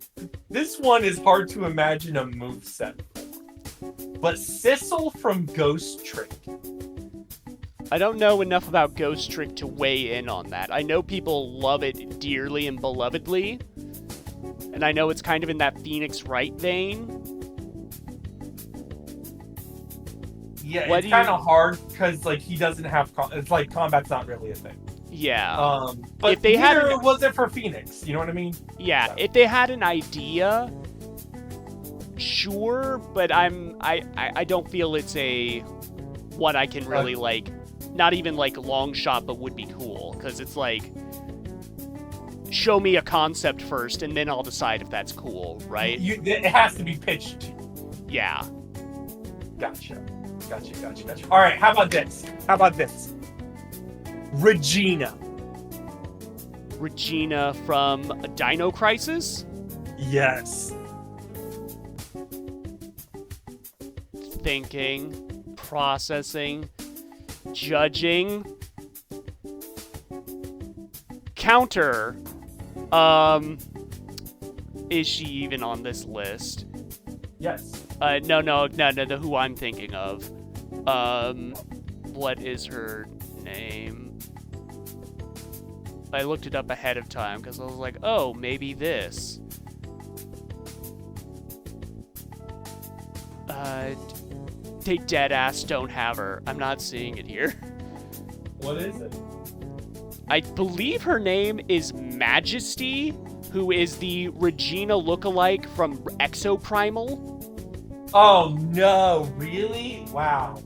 this one is hard to imagine a moveset for, but Sissel from Ghost Trick. I don't know enough about Ghost Trick to weigh in on that. I know people love it dearly and belovedly, and I know it's kind of in that Phoenix Wright vein. Yeah, What it's do kind you- of hard because like he doesn't have. It's like combat's not really a thing. Yeah. But If they had neither an- was it for Phoenix. You know what I mean? Yeah, if they had an idea, sure, but I don't feel it's a what I can really like, not even like long shot, but would be cool, because it's like, show me a concept first, and then I'll decide if that's cool, right? It has to be pitched to you. Yeah. Gotcha. All right, how about this? Regina. Regina from Dino Crisis? Yes. Thinking, processing, judging. Counter. Is she even on this list? Yes. No, who I'm thinking of. What is her name? I looked it up ahead of time because I was like, oh, maybe this. They dead ass don't have her. I'm not seeing it here. What is it? I believe her name is Majesty, who is the Regina lookalike from Exoprimal. Oh no, really? Wow.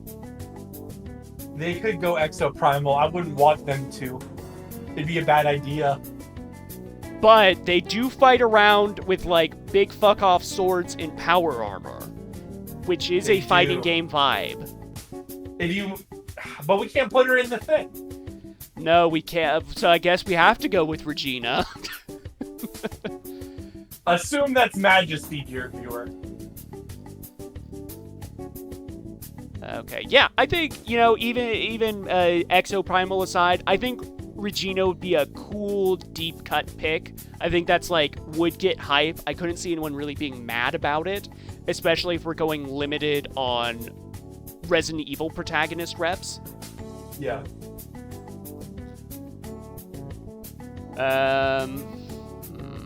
They could go Exoprimal. I wouldn't want them to. It'd be a bad idea. But they do fight around with, like, big fuck-off swords and power armor, which is a fighting game vibe. But we can't put her in the thing. No, we can't. So I guess we have to go with Regina. Assume that's Majesty, dear viewer. Okay, yeah, I think, even Exoprimal aside, I think Regina would be a cool deep cut pick. I think that's would get hype. I couldn't see anyone really being mad about it, especially if we're going limited on Resident Evil protagonist reps. Yeah.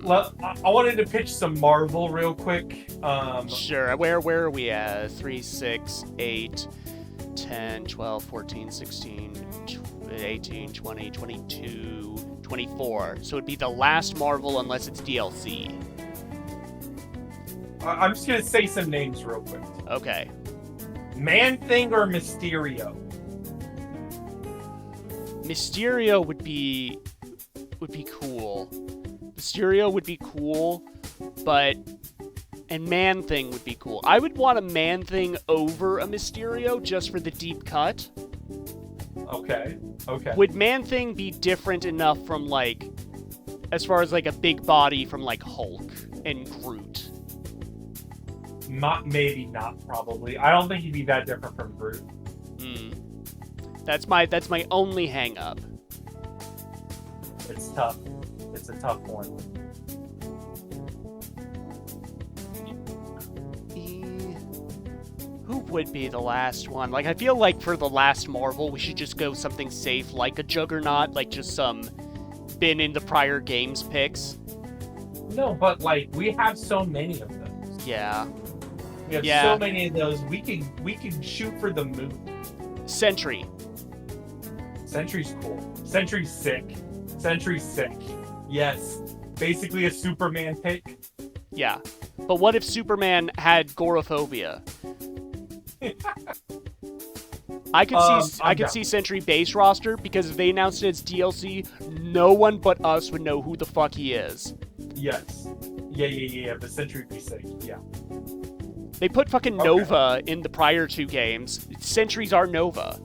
Well, I wanted to pitch some Marvel real quick. Sure. Where are we at? 3, 6, 8, 10, 12, 14, 16, 18, 20, 22, 24. So it'd be the last Marvel unless it's DLC. I'm just going to say some names real quick. Okay. Man-Thing or Mysterio? Mysterio would be cool. Mysterio would be cool, and Man-Thing would be cool. I would want a Man-Thing over a Mysterio just for the deep cut. Okay. Would Man-Thing be different enough from, as far as, a big body from, Hulk and Groot? Maybe not, probably. I don't think he'd be that different from Groot. That's my only hang-up. It's tough. It's a tough one. Who would be the last one? I feel like for the last Marvel, we should just go something safe, like a Juggernaut, just some been in the prior games picks. No, but, we have so many of those. Yeah. We have so many of those. We can shoot for the moon. Sentry. Sentry's cool. Sentry's sick. Yes. Basically a Superman pick. Yeah. But what if Superman had agoraphobia? I could see Sentry base roster, because if they announced it as DLC, no one but us would know who the fuck he is. Yes. Yeah. The Sentry would be sick. Yeah. They put fucking Nova in the prior 2 games. Sentries are Nova.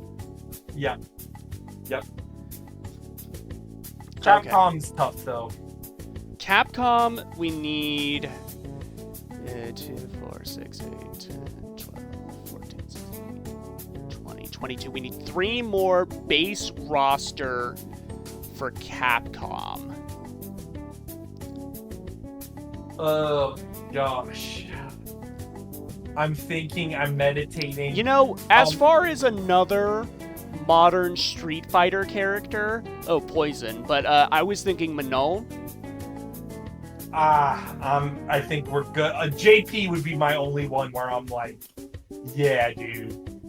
Yeah. Yep. Capcom's tough, though. Capcom, we need 2, 4, 6, 8, 10, 12, 14, 16, 20, 22. We need 3 more base roster for Capcom. Oh, gosh. I'm thinking, I'm meditating. As far as another modern Street Fighter character, Poison, but I was thinking Manon. I think we're good. JP would be my only one where I'm like, yeah, dude.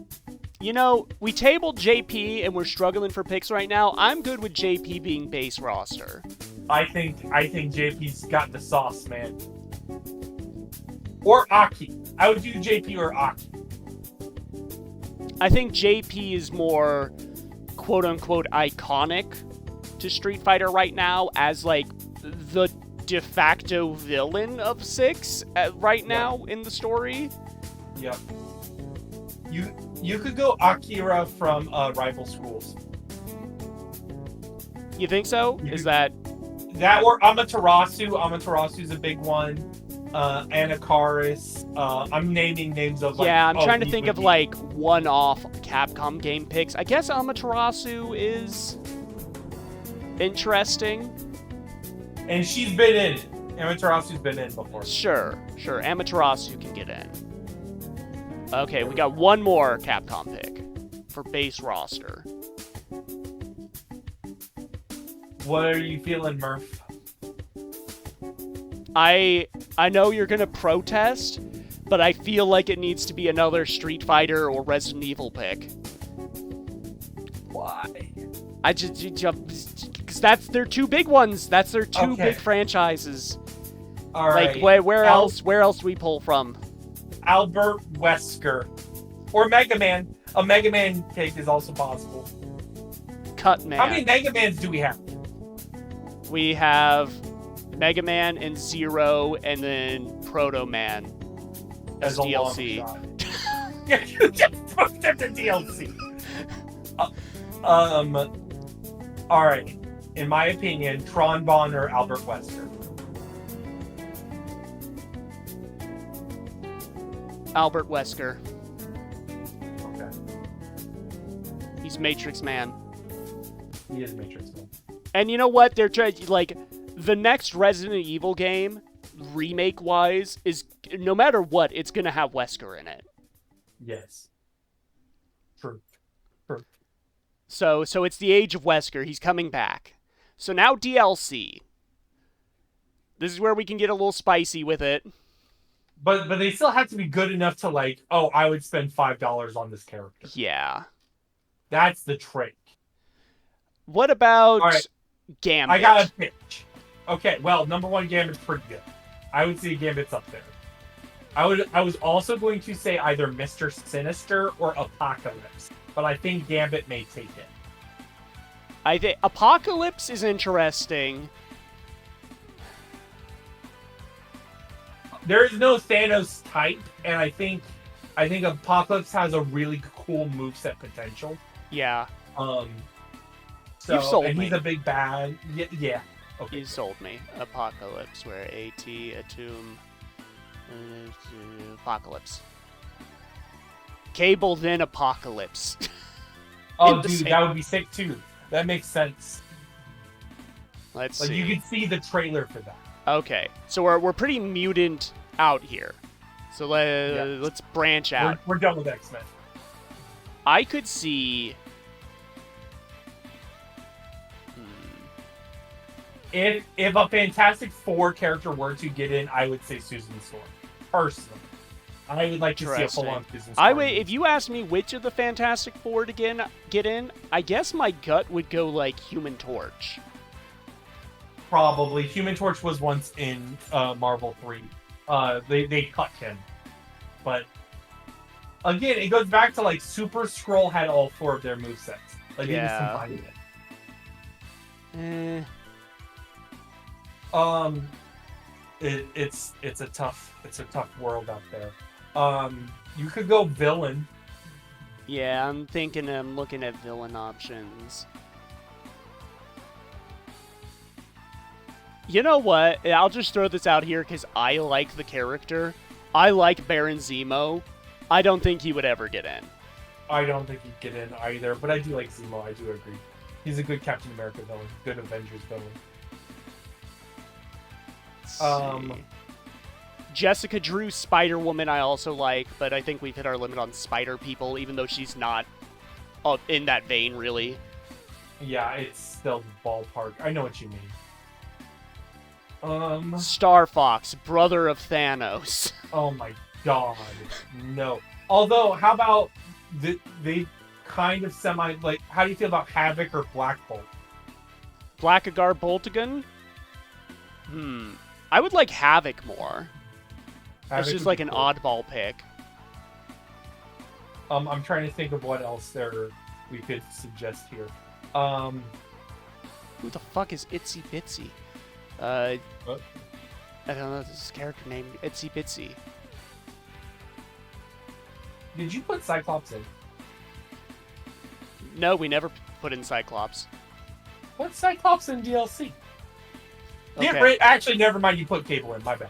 We tabled JP and we're struggling for picks right now. I'm good with JP being base roster. I think JP's got the sauce, man. Or Aki. I would do JP or Aki. I think JP is more quote-unquote iconic to Street Fighter right now as, the de facto villain of 6 right now in the story. Yep. You could go Akira from Rival Schools. You think so? Is that or Amaterasu? Amaterasu's a big one. Anakaris. I'm naming names of I'm trying to think of one-off Capcom game picks. I guess Amaterasu is interesting. And she's been in. Amaterasu's been in before. Sure. Amaterasu can get in. Okay, we got one more Capcom pick for base roster. What are you feeling, Murph? I know you're gonna protest, but I feel like it needs to be another Street Fighter or Resident Evil pick. Why? Because their two big ones. That's their two Okay. big franchises. All right. Like, where else do we pull from? Albert Wesker. Or Mega Man. A Mega Man take is also possible. Cut Man. How many Mega Mans do we have? We have Mega Man and Zero, and then Proto Man as a DLC. long shot. Just put them to DLC. All right. In my opinion, Tron Bonne or Albert Wesker. Albert Wesker. Okay. He's Matrix Man. He is Matrix Man. And you know what? They're trying, like, the next Resident Evil game, remake-wise, is, no matter what, it's gonna have Wesker in it. Yes. True. So it's the age of Wesker. He's coming back. So now DLC. This is where we can get a little spicy with it. But they still have to be good enough to, like, oh, I would spend $5 on this character. Yeah. That's the trick. What about All right. Gambit? I got a pitch. Okay, well, number one, Gambit's pretty good. I would say Gambit's up there. I was also going to say either Mr. Sinister or Apocalypse, but I think Gambit may take it. I think Apocalypse is interesting. There is no Thanos type, and I think Apocalypse has a really cool moveset potential. Yeah. So, You've sold and me. he's a big bad. Yeah. Okay. You sold me. Apocalypse, where AT, Atom, Apocalypse. Cable, then Apocalypse. Oh, in the dude, same- that would be sick too. That makes sense. Let's Like see. you can see the trailer for that. Okay, so we're pretty mutant out here. So let's branch out. We're done with X-Men. I could see. If a Fantastic Four character were to get in, I would say Susan Storm. Personally, I would like to see a full-on Susan Storm. If you ask me which of the Fantastic Four to get in, I guess my gut would go like Human Torch. Probably. Human Torch was once in Marvel 3. They cut him. But again, it goes back to like Super Skrull had all four of their movesets. Like they just combined it. It's a tough world out there. You could go villain. Yeah, I'm looking at villain options. You know what? I'll just throw this out here because I like the character. I like Baron Zemo. I don't think he would ever get in. I don't think he'd get in either, but I do like Zemo. I do agree. He's a good Captain America villain, good Avengers villain. Let's see. Jessica Drew, Spider-Woman I also like, but I think we've hit our limit on Spider people, even though she's not in that vein, really. Yeah, it's still ballpark. I know what you mean. Star Fox, brother of Thanos. Oh my god, no. Although, how about they kind of how do you feel about Havoc or Black Bolt? Blackagar Boltagon? I would like Havoc more. That's just like an oddball pick. I'm trying to think of what else we could suggest here. Who the fuck is Itsy Bitsy? What? I don't know this character named Itsy Bitsy. Did you put Cyclops in? No, we never put in Cyclops. What's Cyclops in DLC? Okay. Actually, never mind. You put Cable in. My bad.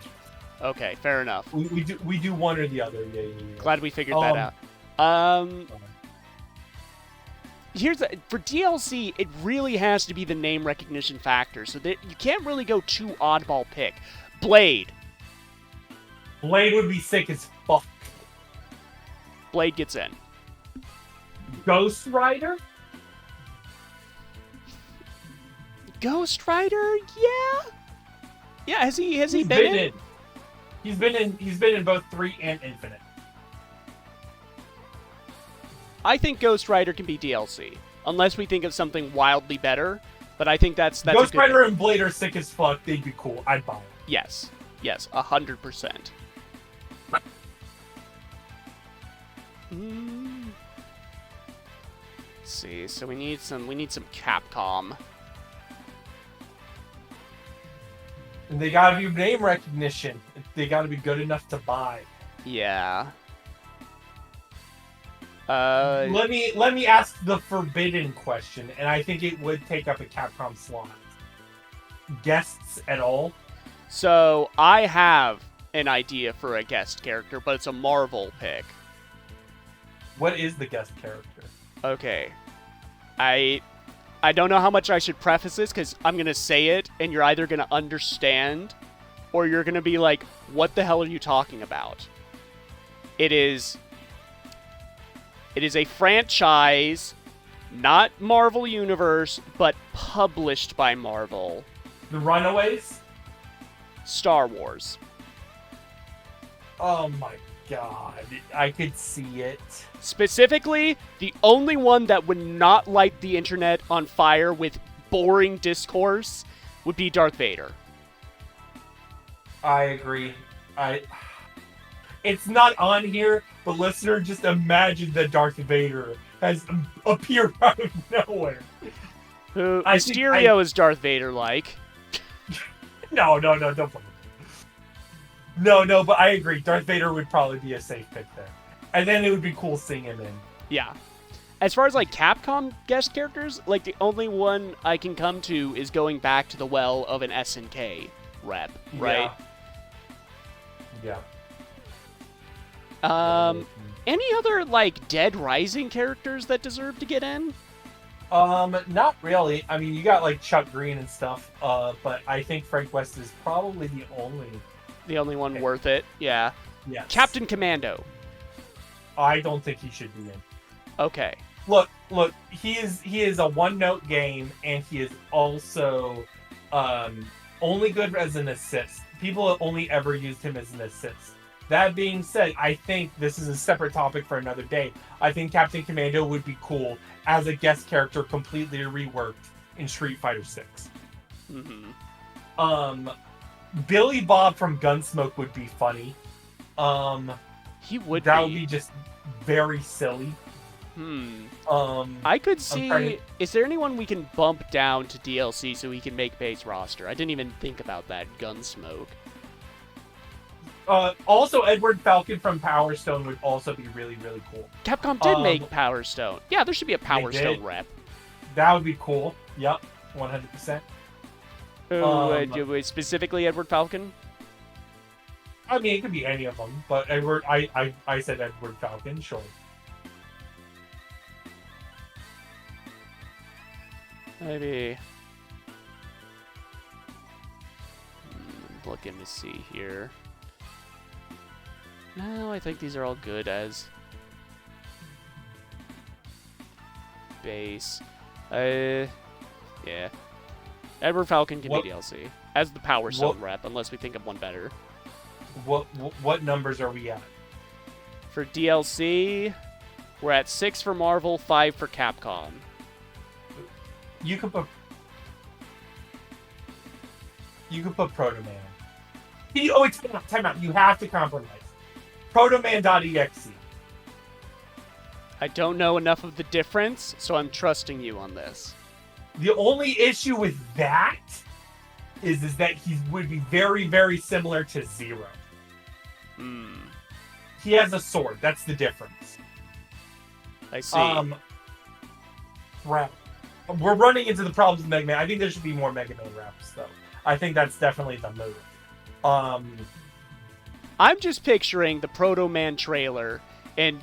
Okay, fair enough. We do one or the other. Yeah. Glad we figured that out. For DLC, it really has to be the name recognition factor, so that you can't really go too oddball pick. Blade. Blade would be sick as fuck. Blade gets in. Ghost Rider? Ghost Rider? Yeah. Yeah, has he been in? He's been in both 3 and Infinite. I think Ghost Rider can be DLC, unless we think of something wildly better. But I think that's Ghost a good Rider and Blade are sick as fuck. They'd be cool. I'd buy it. Yes. Yes, 100%. Let's see. So we need some Capcom. And they gotta be name recognition. They gotta be good enough to buy. Yeah. Let me ask the forbidden question, and I think it would take up a Capcom slot. Guests at all? So I have an idea for a guest character, but it's a Marvel pick. What is the guest character? Okay. I don't know how much I should preface this, because I'm going to say it, and you're either going to understand, or you're going to be like, what the hell are you talking about? It is a franchise, not Marvel Universe, but published by Marvel. The Runaways? Star Wars. Oh my god. I could see it. Specifically, the only one that would not light the internet on fire with boring discourse would be Darth Vader. I agree. It's not on here, but listener, just imagine that Darth Vader has appeared out of nowhere. Mysterio is Darth Vader-like. No, don't put it. No, but I agree. Darth Vader would probably be a safe pick there. And then it would be cool seeing him in. Yeah. As far as, like, Capcom guest characters, like, the only one I can come to is going back to the well of an SNK rep, right? Yeah. Any other, like, Dead Rising characters that deserve to get in? Not really. I mean, you got, like, Chuck Green and stuff, but I think Frank West is probably the only one worth it, yeah. Yes. Captain Commando. I don't think he should be in. Okay. Look, he is a one-note game, and he is also only good as an assist. People have only ever used him as an assist. That being said, I think this is a separate topic for another day. I think Captain Commando would be cool as a guest character completely reworked in Street Fighter 6. Mm-hmm. Billy Bob from Gunsmoke would be funny. He would That would be just very silly. I could see... Is there anyone we can bump down to DLC so he can make base roster? I didn't even think about that. Gunsmoke. Also, Edward Falcon from Power Stone would also be really, really cool. Capcom did make Power Stone. Yeah, there should be a Power Stone rep. That would be cool. Yep, 100%. Specifically Edward Falcon? I mean, it could be any of them, but Edward, I said Edward Falcon, sure. Maybe. Looking to see here. No, I think these are all good as base. Yeah. Edward Falcon can be DLC as the Power Stone rep, unless we think of one better. What numbers are we at? For DLC, we're at 6 for Marvel, 5 for Capcom. You could put Proto Man. Wait, time out. You have to compromise. Protoman.exe. I don't know enough of the difference, so I'm trusting you on this. The only issue with that is that he would be very, very similar to Zero. He has a sword. That's the difference. I see. Rap. We're running into the problems with Mega Man. I think there should be more Mega Man raps, though. I think that's definitely the move. I'm just picturing the Proto Man trailer, and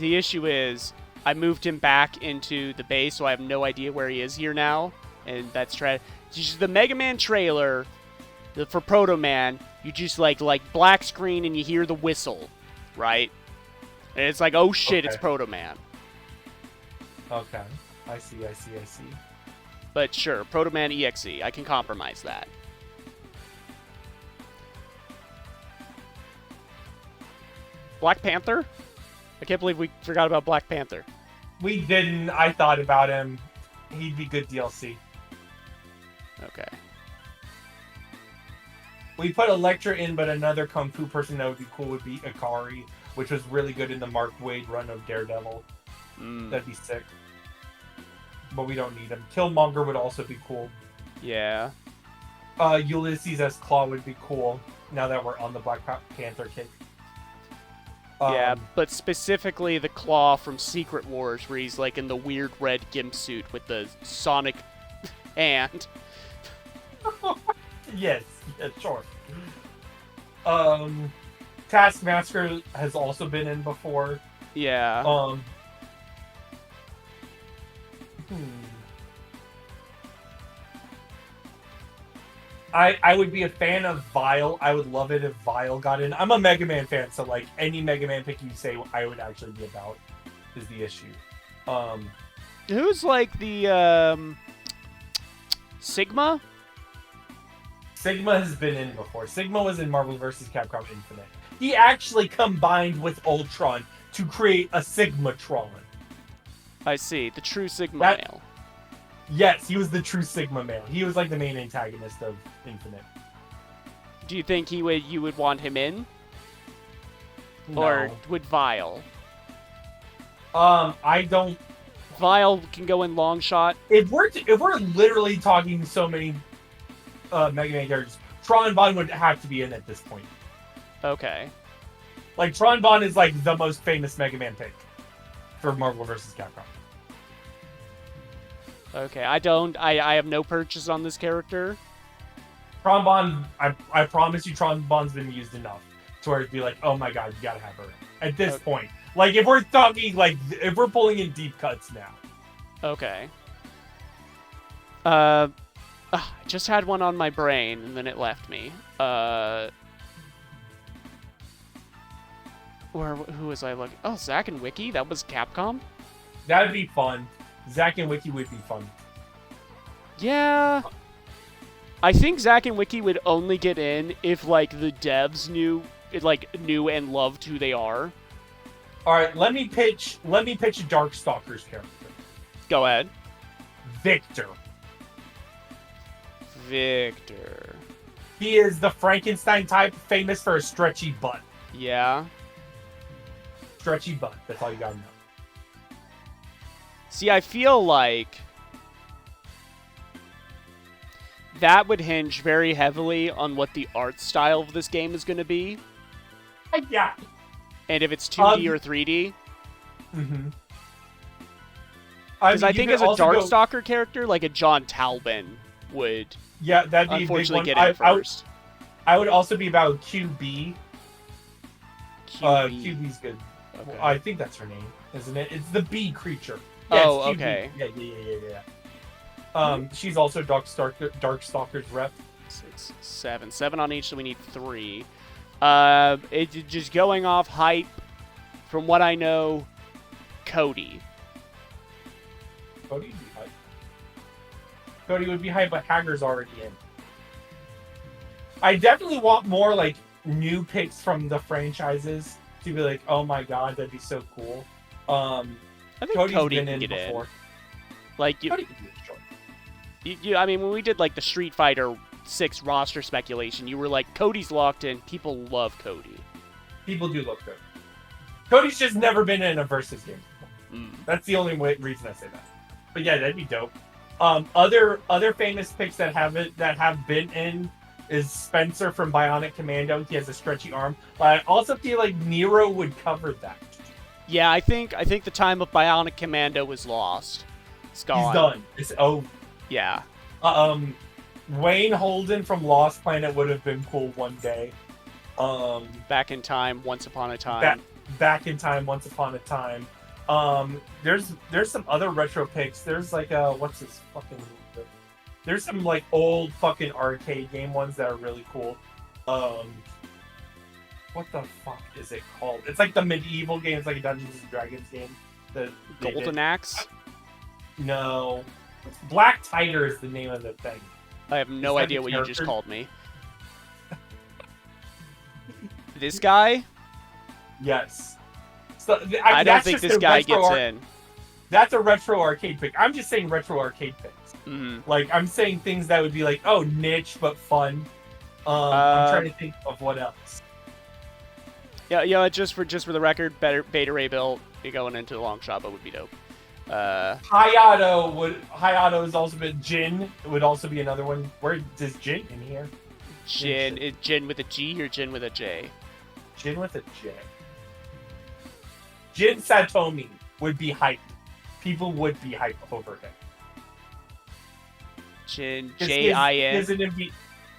the issue is I moved him back into the base, so I have no idea where he is here now, and that's just the Mega Man trailer for Proto Man. You just like black screen and you hear the whistle, right? And it's like, oh shit, It's Proto Man. Okay, I see. But sure, Proto Man EXE, I can compromise that. Black Panther? I can't believe we forgot about Black Panther. We didn't. I thought about him. He'd be good DLC. We put Elektra in, but another Kung Fu person that would be cool would be Ikari, which was really good in the Mark Waid run of Daredevil. That'd be sick. But we don't need him. Killmonger would also be cool. Yeah. Ulysses as Claw would be cool, now that we're on the Black Panther kick. Yeah, but specifically the Claw from Secret Wars, where he's like in the weird red gimp suit with the sonic hand. Yes, sure. Taskmaster has also been in before. Yeah. I would be a fan of Vile. I would love it if Vile got in. I'm a Mega Man fan, so like any Mega Man pick you say I would actually be about is the issue. Who's like the Sigma? Sigma has been in before. Sigma was in Marvel vs. Capcom Infinite. He actually combined with Ultron to create a Sigmatron. I see. The true Sigma male. Yes, he was the true Sigma male. He was like the main antagonist of Infinite. Do you think you would want him in? No. Or would Vile? I don't. Vile can go in long shot. If we're literally talking so many Mega Man characters, Tron Bonne would have to be in at this point. Okay. Like Tron Bonne is like the most famous Mega Man pick for Marvel vs. Capcom. Okay, I have no purchase on this character. Tron Bonne, I promise you, Tron Bonne's been used enough to where it'd be like, oh my god, you gotta have her at this point. Like if we're talking, like if we're pulling in deep cuts now. Okay. I just had one on my brain and then it left me. Who was I looking? Oh, Zack and Wiki. That was Capcom. That'd be fun. Zack and Wiki would be fun. Yeah. I think Zack and Wiki would only get in if like the devs knew and loved who they are. All right, let me pitch Darkstalker's character. Go ahead. Victor. He is the Frankenstein type, famous for a stretchy butt. Yeah. Stretchy butt. That's all you gotta know. See, I feel like that would hinge very heavily on what the art style of this game is going to be. Yeah. And if it's 2D or 3D. Mm-hmm. Because I think as a Darkstalker character, like a John Talbin would that'd be unfortunately get in first. I would also be about QB. QB. QB's good. Okay. I think that's her name, isn't it? It's the bee creature. Oh, okay. Yeah. She's also Darkstalker's rep. 6, 7. 7 on each, so we need 3. It's just going off hype. From what I know, Cody. Cody would be hype. Cody would be hype, but Hager's already in. I definitely want more like new picks from the franchises to be like, oh my god, that'd be so cool. I think Cody's Cody been can in get before. in. Like Cody can do it, sure. I mean, when we did like the Street Fighter 6 roster speculation, you were like, Cody's locked in. People love Cody. People do love Cody. Cody's just never been in a versus game before. That's the only reason I say that. But yeah, that'd be dope. Other famous picks that have been in is Spencer from Bionic Commando. He has a stretchy arm. But I also feel like Nero would cover that. Yeah, I think the time of Bionic Commando was lost. It's gone. He's done. It's over. Yeah. Wayne Holden from Lost Planet would have been cool one day. Back in time, once upon a time. Back in time, once upon a time. There's some other retro picks. There's like what's this fucking? There's some like old fucking arcade game ones that are really cool. What the fuck is it called? It's like the medieval game. It's like a Dungeons and Dragons game. Golden Axe? No. Black Tiger is the name of the thing. I have no idea what you just called me. This guy? Yes. So, I don't think this guy gets in. That's a retro arcade pick. I'm just saying retro arcade picks. Mm-hmm. Like, I'm saying things that would be like, oh, niche, but fun. I'm trying to think of what else. Yeah, just for the record, Beta Ray build going into the long shot, but would be dope. Hayato has also been Jin. Would also be another one. Where does Jin in here? Jin is Jin with a G or Jin with a J? Jin with a J. Jin Satomi would be hyped. People would be hyped over him. Jin J-I-N.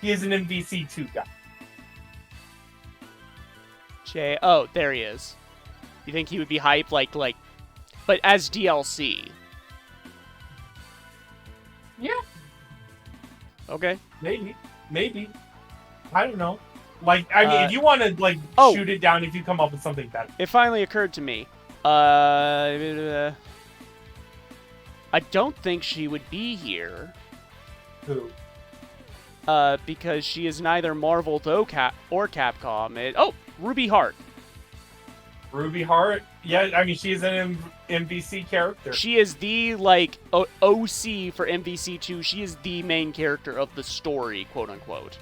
He is an MvC 2 guy. Oh, there he is. You think he would be hype but as DLC? Yeah. Okay. Maybe. I don't know. Like, I mean, if you want to shoot it down, if you come up with something better. It finally occurred to me. I don't think she would be here. Who? Because she is neither Marvel or Capcom. Ruby Hart. Ruby Hart? Yeah, I mean, she's an MvC character. She is the, OC for MvC2. She is the main character of the story, quote-unquote.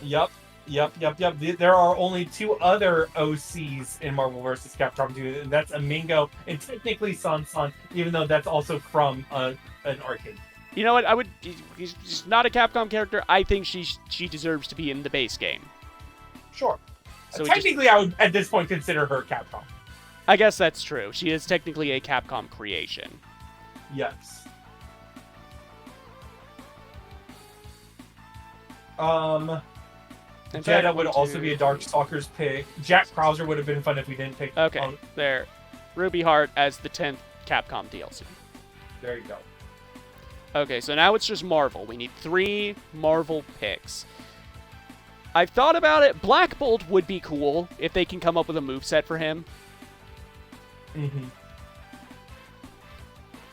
Yep. There are only 2 other OCs in Marvel vs. Capcom 2, and that's Amingo and technically San, even though that's also from an arcade. You know what? She's not a Capcom character. I think she deserves to be in the base game. Sure. So technically, I would, at this point, consider her Capcom. I guess that's true. She is technically a Capcom creation. Yes. Jetta would also be a Darkstalkers pick. Jack Krauser would have been fun if we didn't pick. Okay, there. Ruby Hart as the 10th Capcom DLC. There you go. Okay, so now it's just Marvel. We need 3 Marvel picks. I've thought about it. Black Bolt would be cool if they can come up with a moveset for him. Mm-hmm.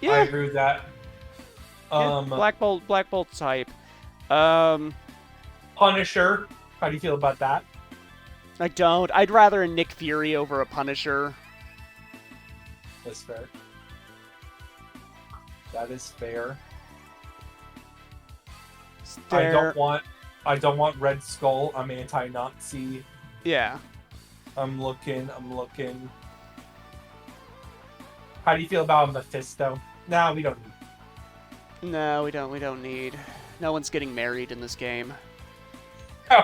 Yeah. I agree with that. Black Bolt's hype. Punisher. How do you feel about that? I don't. I'd rather a Nick Fury over a Punisher. That's fair. That is fair. I don't want Red Skull. I'm anti-Nazi. Yeah. I'm looking. How do you feel about Mephisto? No, we don't need. No, we don't need. No one's getting married in this game.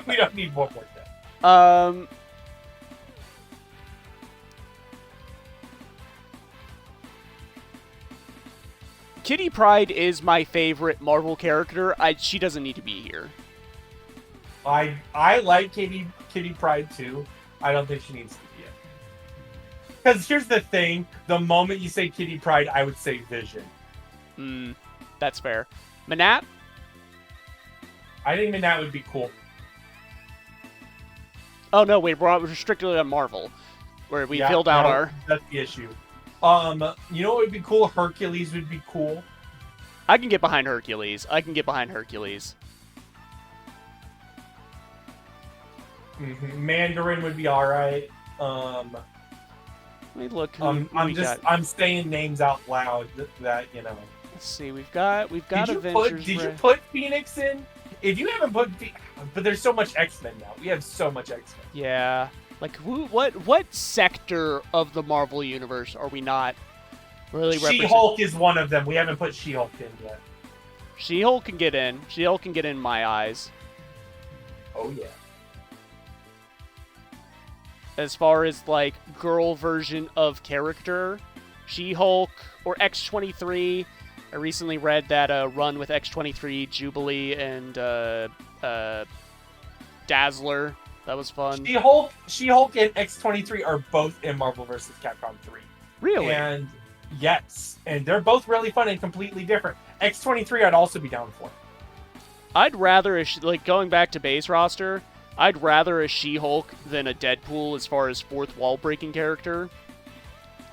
We don't need one more thing. Kitty Pryde is my favorite Marvel character. She doesn't need to be here. I like Kitty Pryde too. I don't think she needs to be it. Because here's the thing: the moment you say Kitty Pryde, I would say Vision. That's fair. Manat? I think Manat would be cool. Oh no, wait, we're strictly on Marvel, where we filled out our. That's the issue. You know what would be cool? Hercules would be cool. I can get behind Hercules. Mm-hmm. Mandarin would be all right. Let me look. I'm saying names out loud that you know. Let's see. We've got Avengers. Did you put Phoenix in? If you haven't put, but there's so much X-Men now. We have so much X-Men. Yeah. Like what sector of the Marvel universe are we not really representing? She-Hulk is one of them. We haven't put She-Hulk in yet. She-Hulk can get in. She-Hulk can get in my eyes. Oh yeah. As far as like girl version of character, She-Hulk or X-23. I recently read that run with X-23, Jubilee, and Dazzler. That was fun. She-Hulk and X-23 are both in Marvel vs. Capcom 3. Really? And yes, and they're both really fun and completely different. X-23 I'd also be down for. I'd rather, going back to base roster, I'd rather a She-Hulk than a Deadpool as far as fourth wall breaking character.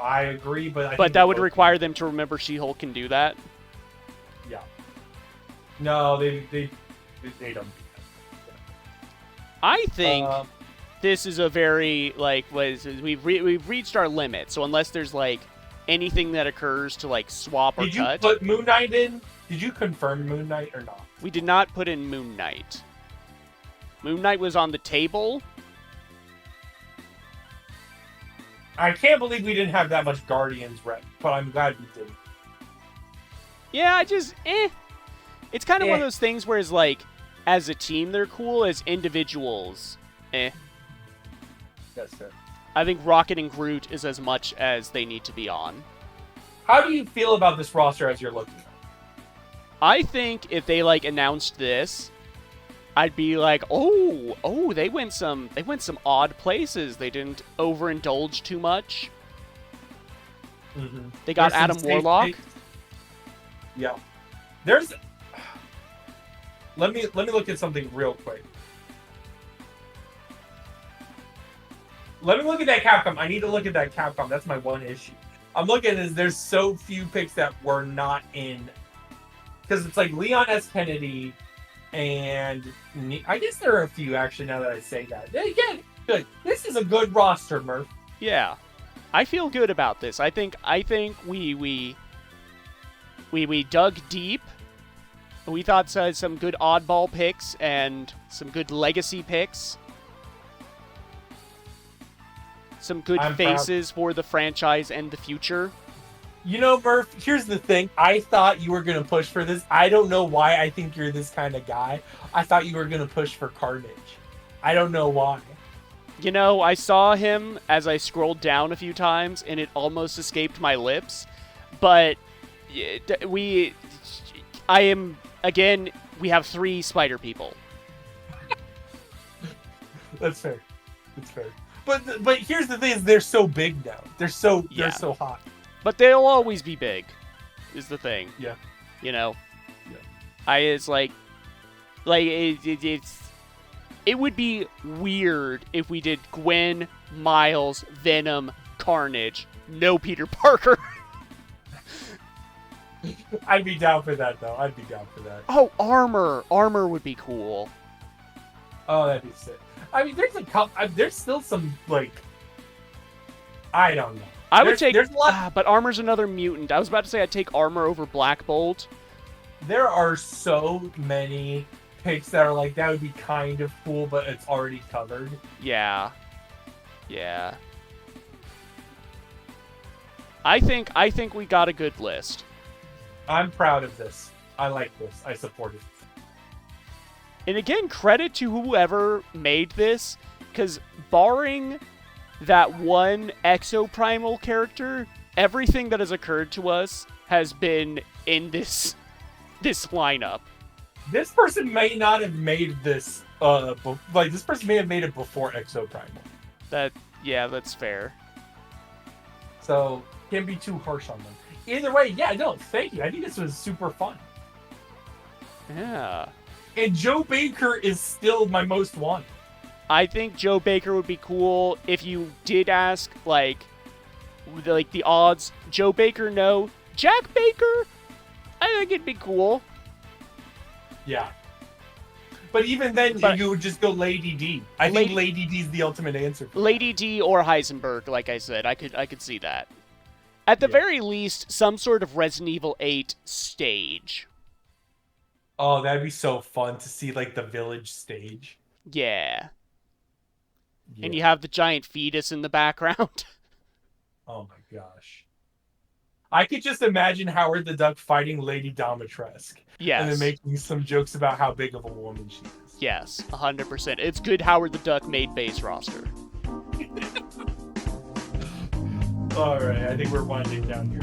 I agree, but that would require them to remember She-Hulk can do that. Yeah. No, they don't. I think this is a very we've reached our limit. So unless there's anything that occurs to swap or cut. Did you put Moon Knight in? Did you confirm Moon Knight or not? We did not put in Moon Knight. Moon Knight was on the table. I can't believe we didn't have that much Guardians rep, but I'm glad we did. Yeah, It's kind of one of those things where it's like, as a team, they're cool. As individuals, That's fair. I think Rocket and Groot is as much as they need to be on. How do you feel about this roster as you're looking at it? I think if they like announced this, I'd be like, oh, they went some odd places. They didn't overindulge too much. Mm-hmm. They got There's Adam some Warlock. Yeah. There's. Let me look at something real quick. Let me look at that Capcom. I need to look at that Capcom. That's my one issue. I'm looking at there's so few picks that were not in. Because it's like Leon S. Kennedy, and I guess there are a few actually now that I say that. Again, good. This is a good roster, Murph. Yeah, I feel good about this. I think we dug deep. We thought some good oddball picks and some good legacy picks. Some good faces for the franchise and the future. You know, Murph, here's the thing. I thought you were going to push for this. I don't know why I think you're this kind of guy. I thought you were going to push for Carnage. I don't know why. You know, I saw him as I scrolled down a few times, and it almost escaped my lips. But we have 3 spider people. That's fair. That's fair. But here's the thing: is they're so big now. They're so hot. But they'll always be big, is the thing. Yeah. You know. Yeah. It's like it would be weird if we did Gwen, Miles, Venom, Carnage, no Peter Parker. I'd be down for that, though. I'd be down for that. Oh, Armor. Armor would be cool. Oh, that'd be sick. I mean, there's still some, like, I don't know. I would take, but Armor's another mutant. I was about to say I'd take Armor over Black Bolt. There are so many picks that are like, that would be kind of cool, but it's already covered. Yeah. Yeah. I think we got a good list. I'm proud of this. I like this. I support it. And again, credit to whoever made this, because barring that one exoprimal character, everything that has occurred to us has been in this lineup. This person may not have made this, this person may have made it before exoprimal. That's fair. So, can't be too harsh on them. Either way, yeah, no, thank you. I think this was super fun. Yeah. And Joe Baker is still my most wanted. I think Joe Baker would be cool if you did ask, like the odds. Joe Baker, no. Jack Baker, I think it'd be cool. Yeah. But even then, you would just go Lady D. I think Lady D's the ultimate answer. Lady D or Heisenberg, like I said. I could see that. At the very least, some sort of Resident Evil 8 stage. Oh, that'd be so fun to see, like, the village stage. Yeah. And you have the giant fetus in the background. Oh my gosh. I could just imagine Howard the Duck fighting Lady Domitresque. Yes. And then making some jokes about how big of a woman she is. Yes, 100%. It's good Howard the Duck made base roster. Alright, I think we're winding down here.